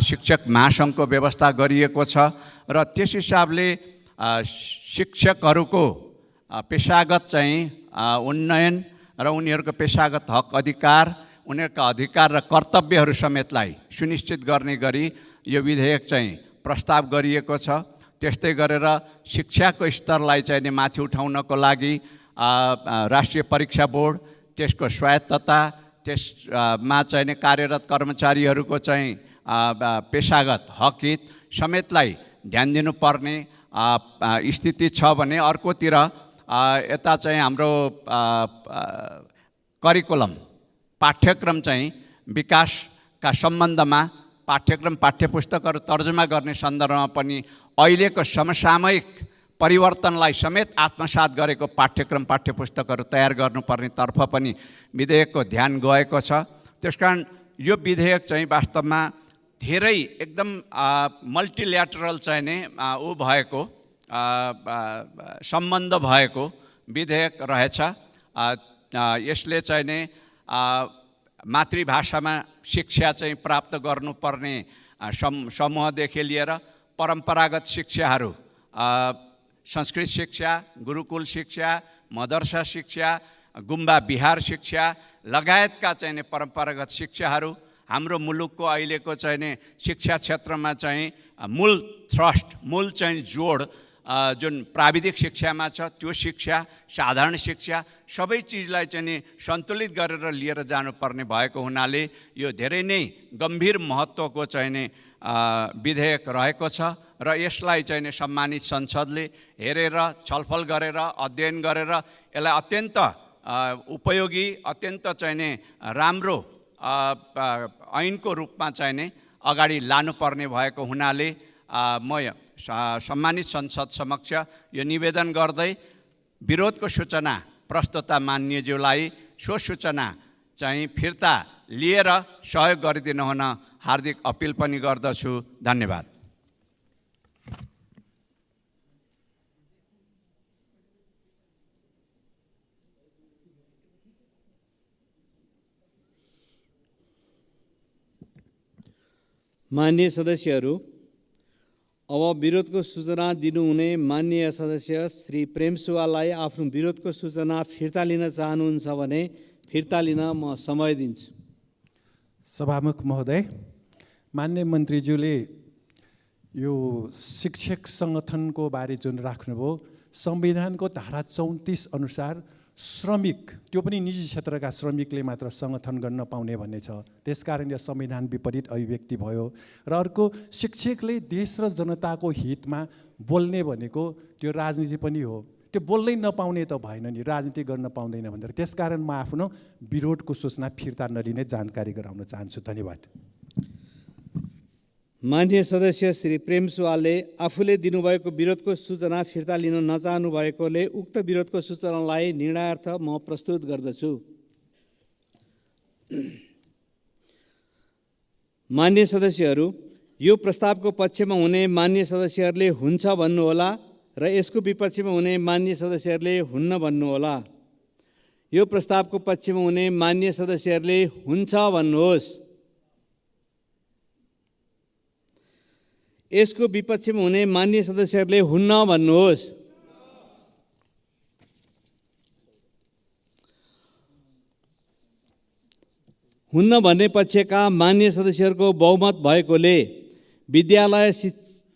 E: शिक्षक महासङ्घको व्यवस्था गरिएको छ र त्यस हिसाबले शिक्षकहरूको पेसागत चाहिँ उन्नयन र उनीहरूको पेसागत हक अधिकार, उनीहरूका अधिकार र कर्तव्यहरू समेतलाई सुनिश्चित गर्ने गरी यो विधेयक चाहिँ प्रस्ताव गरिएको छ। त्यस्तै गरेर शिक्षाको स्तरलाई चाहिँ नि माथि उठाउनको लागि राष्ट्रिय परीक्षा बोर्ड, त्यसको स्वायत्तता, त्यसमा चाहिँ नि कार्यरत कर्मचारीहरूको चाहिँ पेसागत हक हित समेतलाई ध्यान दिनुपर्ने स्थिति छ भने अर्कोतिर यता चाहिँ हाम्रो करिकुलम पाठ्यक्रम चाहिँ विकासका सम्बन्धमा पाठ्यक्रम पाठ्यपुस्तकहरू तर्जुमा गर्ने सन्दर्भमा पनि अहिलेको समसामयिक परिवर्तनलाई समेत आत्मसात गरेको पाठ्यक्रम पाठ्यपुस्तकहरू तयार गर्नुपर्ने तर्फ पनि विधेयकको ध्यान गएको छ। त्यसकारण यो विधेयक चाहिँ वास्तवमा धेरै एकदम मल्टिल्याटरल चाहिँ नै भएको सम्बन्ध भएको विधेयक रहेछ। यसले चाहिँ नै मातृभाषामा शिक्षा चाहिँ प्राप्त गर्नुपर्ने समूहदेखि लिएर परम्परागत शिक्षाहरू, संस्कृत शिक्षा, गुरुकुल शिक्षा, मदरसा शिक्षा, गुम्बा विहार शिक्षा लगायतका चाहिँ नि परम्परागत शिक्षाहरू हाम्रो मुलुकको अहिलेको चाहिँ नि शिक्षा क्षेत्रमा चाहिँ मूल थ्रस्ट, मूल चाहिँ जोड जुन प्राविधिक शिक्षामा छ त्यो शिक्षा, साधारण शिक्षा सबै चिजलाई चाहिँ नि सन्तुलित गरेर लिएर जानुपर्ने भएको हुनाले यो धेरै नै गम्भीर महत्त्वको चाहिँ नि विधेयक रहेको छ र यसलाई चाहिँ नि सम्मानित संसदले हेरेर छलफल गरेर अध्ययन गरेर यसलाई अत्यन्त उपयोगी, अत्यन्त चाहिँ नि राम्रो ऐनको रूपमा चाहिँ नि अगाडि लानुपर्ने भएको हुनाले म सम्मानित संसद समक्ष यो निवेदन गर्दै विरोधको सूचना प्रस्तुता मान्यज्यूलाई सो सूचना चाहिँ फिर्ता लिएर सहयोग गरिदिनु हुन हार्दिक अपिल पनि गर्दछु। धन्यवाद।
A: माननीय सदस्यहरू, अब विरोधको सूचना दिनुहुने माननीय सदस्य श्री प्रेम सुवाललाई आफ्नो विरोधको सूचना फिर्ता लिन चाहनुहुन्छ भने फिर्ता लिन म समय दिन्छु।
D: सभामुख महोदय, माननीय मन्त्रीज्यूले यो शिक्षक सङ्गठनको बारे जुन राख्नुभयो, संविधानको धारा 34 अनुसार श्रमिक, त्यो पनि निजी क्षेत्रका श्रमिकले मात्र सङ्गठन गर्न पाउने भन्ने छ। त्यसकारण यो संविधान विपरीत अभिव्यक्ति भयो। र अर्को, शिक्षकले देश र जनताको हितमा बोल्ने भनेको त्यो राजनीति पनि हो। त्यो बोल्नै नपाउने त भएन नि, राजनीति गर्न पाउँदैन भनेर। त्यसकारण म आफ्नो विरोधको सूचना फिर्ता नलिने जानकारी गराउन चाहन्छु। धन्यवाद।
A: माननीय सदस्य श्री प्रेम सुवालले आफूले दिनुभएको विरोधको सूचना फिर्ता लिन नचाहनु भएकोले उक्त विरोधको सूचनालाई निर्णयार्थ म प्रस्तुत गर्दछु। माननीय सदस्यहरू, यो प्रस्तावको पक्षमा हुने माननीय सदस्यहरूले हुन्छ भन्नुहोला र यसको विपक्षमा हुने मान्य सदस्यहरूले हुन्न भन्नुहोला। यो प्रस्तावको पक्षमा हुने मान्य सदस्यहरूले हुन्छ भन्नुहोस्। यसको विपक्षमा हुने मान्य सदस्यहरूले हुन्न भन्नुहोस्। हुन्न भन्ने पक्षका मान्य सदस्यहरूको बहुमत भएकोले विद्यालय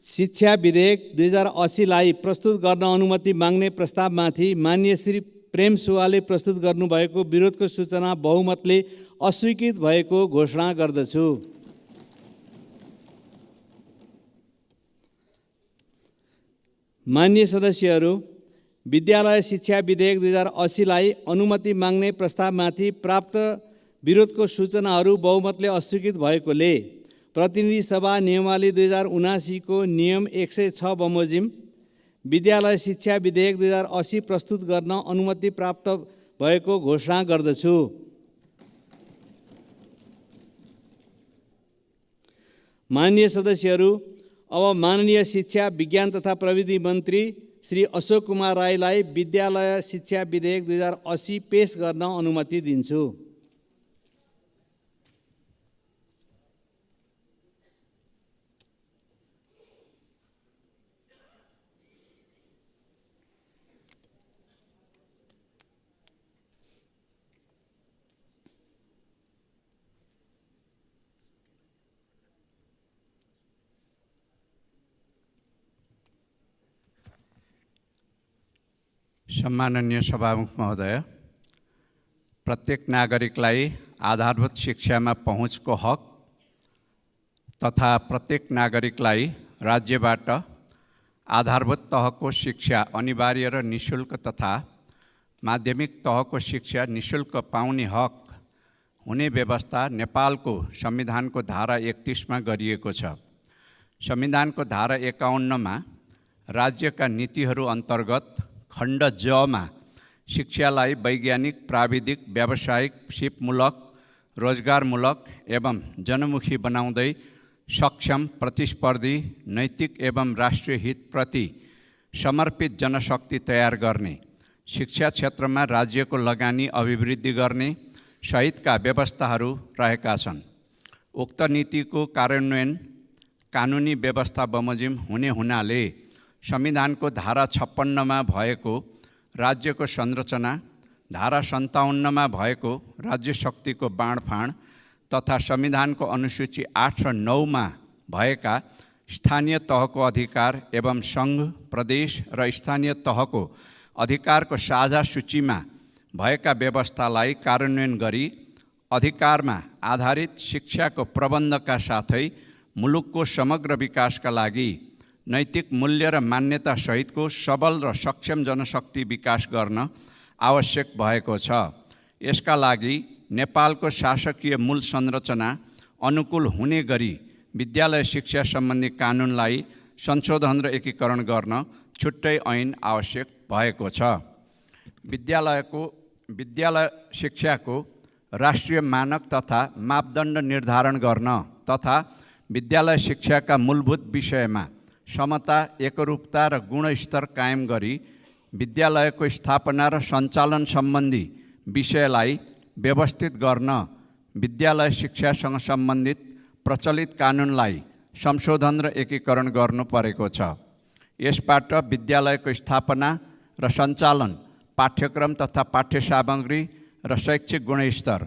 A: शिक्षा विधेयक 2080लाई प्रस्तुत गर्न अनुमति माग्ने प्रस्तावमाथि माननीय श्री प्रेम सुब्बाले प्रस्तुत गर्नुभएको विरोधको सूचना बहुमतले अस्वीकृत भएको घोषणा गर्दछु। माननीय सदस्यहरू, विद्यालय शिक्षा विधेयक 2080लाई अनुमति माग्ने प्रस्तावमाथि प्राप्त विरोधको सूचनाहरू बहुमतले अस्वीकृत भएकोले प्रतिनिधि सभा नियमावली 2079 को नियम 106 बमोजिम विद्यालय शिक्षा विधेयक 2080 प्रस्तुत गर्न अनुमति प्राप्त भएको घोषणा गर्दछु। माननीय सदस्यहरू, अब माननीय शिक्षा विज्ञान तथा प्रविधि मन्त्री श्री अशोक कुमार राईलाई विद्यालय शिक्षा विधेयक 2080 पेश गर्न अनुमति दिन्छु।
E: सम्माननीय सभामुख महोदय, प्रत्येक नागरिकलाई आधारभूत शिक्षामा पहुँचको हक तथा प्रत्येक नागरिकलाई राज्यबाट आधारभूत तहको शिक्षा अनिवार्य र निशुल्क तथा माध्यमिक तहको शिक्षा निशुल्क पाउने हक हुने व्यवस्था नेपालको संविधानको धारा 31 मा गरिएको छ। संविधानको धारा 51 मा राज्यका नीतिहरू अन्तर्गत खण्ड ज मा शिक्षालाई वैज्ञानिक, प्राविधिक, व्यावसायिक, सिपमूलक, रोजगारमूलक एवं जनमुखी बनाउँदै सक्षम, प्रतिस्पर्धी, नैतिक एवं राष्ट्रिय हितप्रति समर्पित जनशक्ति तयार गर्ने, शिक्षा क्षेत्रमा राज्यको लगानी अभिवृद्धि गर्ने सहितका व्यवस्थाहरू रहेका छन्। उक्त नीतिको कार्यान्वयन कानुनी व्यवस्था बमोजिम हुने हुनाले संविधानको धारा 56 मा भएको राज्यको संरचना, धारा 57 मा भएको राज्य शक्तिको बाँडफाँड तथा संविधानको अनुसूची 8 र 9 मा भएका स्थानीय तहको अधिकार एवं सङ्घ, प्रदेश र स्थानीय तहको अधिकारको साझा सूचीमा भएका व्यवस्थालाई कार्यान्वयन गरी अधिकारमा आधारित शिक्षाको प्रबन्धका साथै मुलुकको समग्र विकासका लागि नैतिक मूल्य र मान्यता सहितको सबल र सक्षम जनशक्ति विकास गर्न आवश्यक भएको छ। यसका लागि नेपालको शासकीय मूल संरचना अनुकूल हुने गरी विद्यालय शिक्षा सम्बन्धी कानुनलाई संशोधन र एकीकरण गर्न छुट्टै ऐन आवश्यक भएको छ। विद्यालय शिक्षाको राष्ट्रिय मानक तथा मापदण्ड निर्धारण गर्न तथा विद्यालय शिक्षाका मूलभूत विषयमा समता, एकरूपता र गुणस्तर कायम गरी विद्यालयको स्थापना र सञ्चालन सम्बन्धी विषयलाई व्यवस्थित गर्न विद्यालय शिक्षासँग सम्बन्धित प्रचलित कानुनलाई संशोधन र एकीकरण गर्नु परेको छ। यसबाट विद्यालयको स्थापना र सञ्चालन, पाठ्यक्रम तथा पाठ्य सामग्री र शैक्षिक गुणस्तर,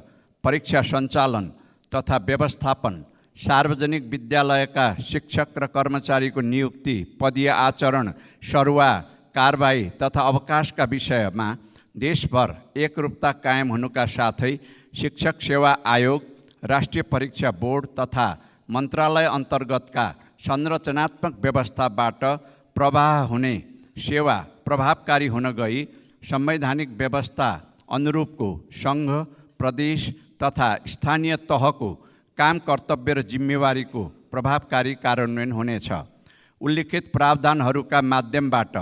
E: परीक्षा सञ्चालन तथा व्यवस्थापन, सार्वजनिक विद्यालयका शिक्षक र कर्मचारीको नियुक्ति, पदीय आचरण, सरुवा, कारबाही तथा अवकाशका विषयमा देशभर एकरूपता कायम हुनुका साथै शिक्षक सेवा आयोग, राष्ट्रिय परीक्षा बोर्ड तथा मन्त्रालय अन्तर्गतका संरचनात्मक व्यवस्थाबाट प्रवाह हुने सेवा प्रभावकारी हुन गई संवैधानिक व्यवस्था अनुरूपको सङ्घ, प्रदेश तथा स्थानीय तहको काम, कर्तव्य र जिम्मेवारीको प्रभावकारी कार्यान्वयन हुनेछ। उल्लिखित प्रावधानहरूका माध्यमबाट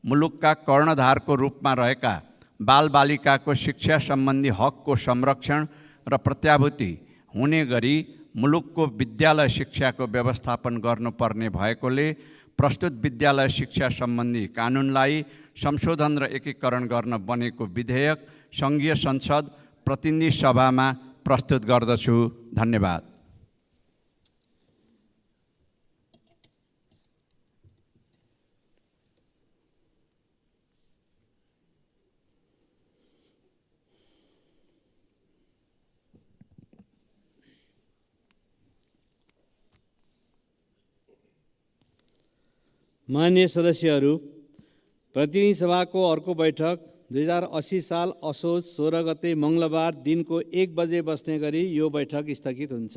E: मुलुकका कर्णधारको रूपमा रहेका बालबालिकाको शिक्षा सम्बन्धी हकको संरक्षण र प्रत्याभूति हुने गरी मुलुकको विद्यालय शिक्षाको व्यवस्थापन गर्नुपर्ने भएकोले प्रस्तुत विद्यालय शिक्षा सम्बन्धी कानुनलाई संशोधन र एकीकरण गर्न बनेको विधेयक सङ्घीय संसद प्रतिनिधि सभामा प्रस्तुत गर्दछु। धन्यवाद।
A: माननीय सदस्यहरू, प्रतिनिधि सभाको अर्को बैठक 2080 साल असोज 16 गते मङ्गलबार दिनको 1 बजे बस्ने गरी यो बैठक स्थगित हुन्छ।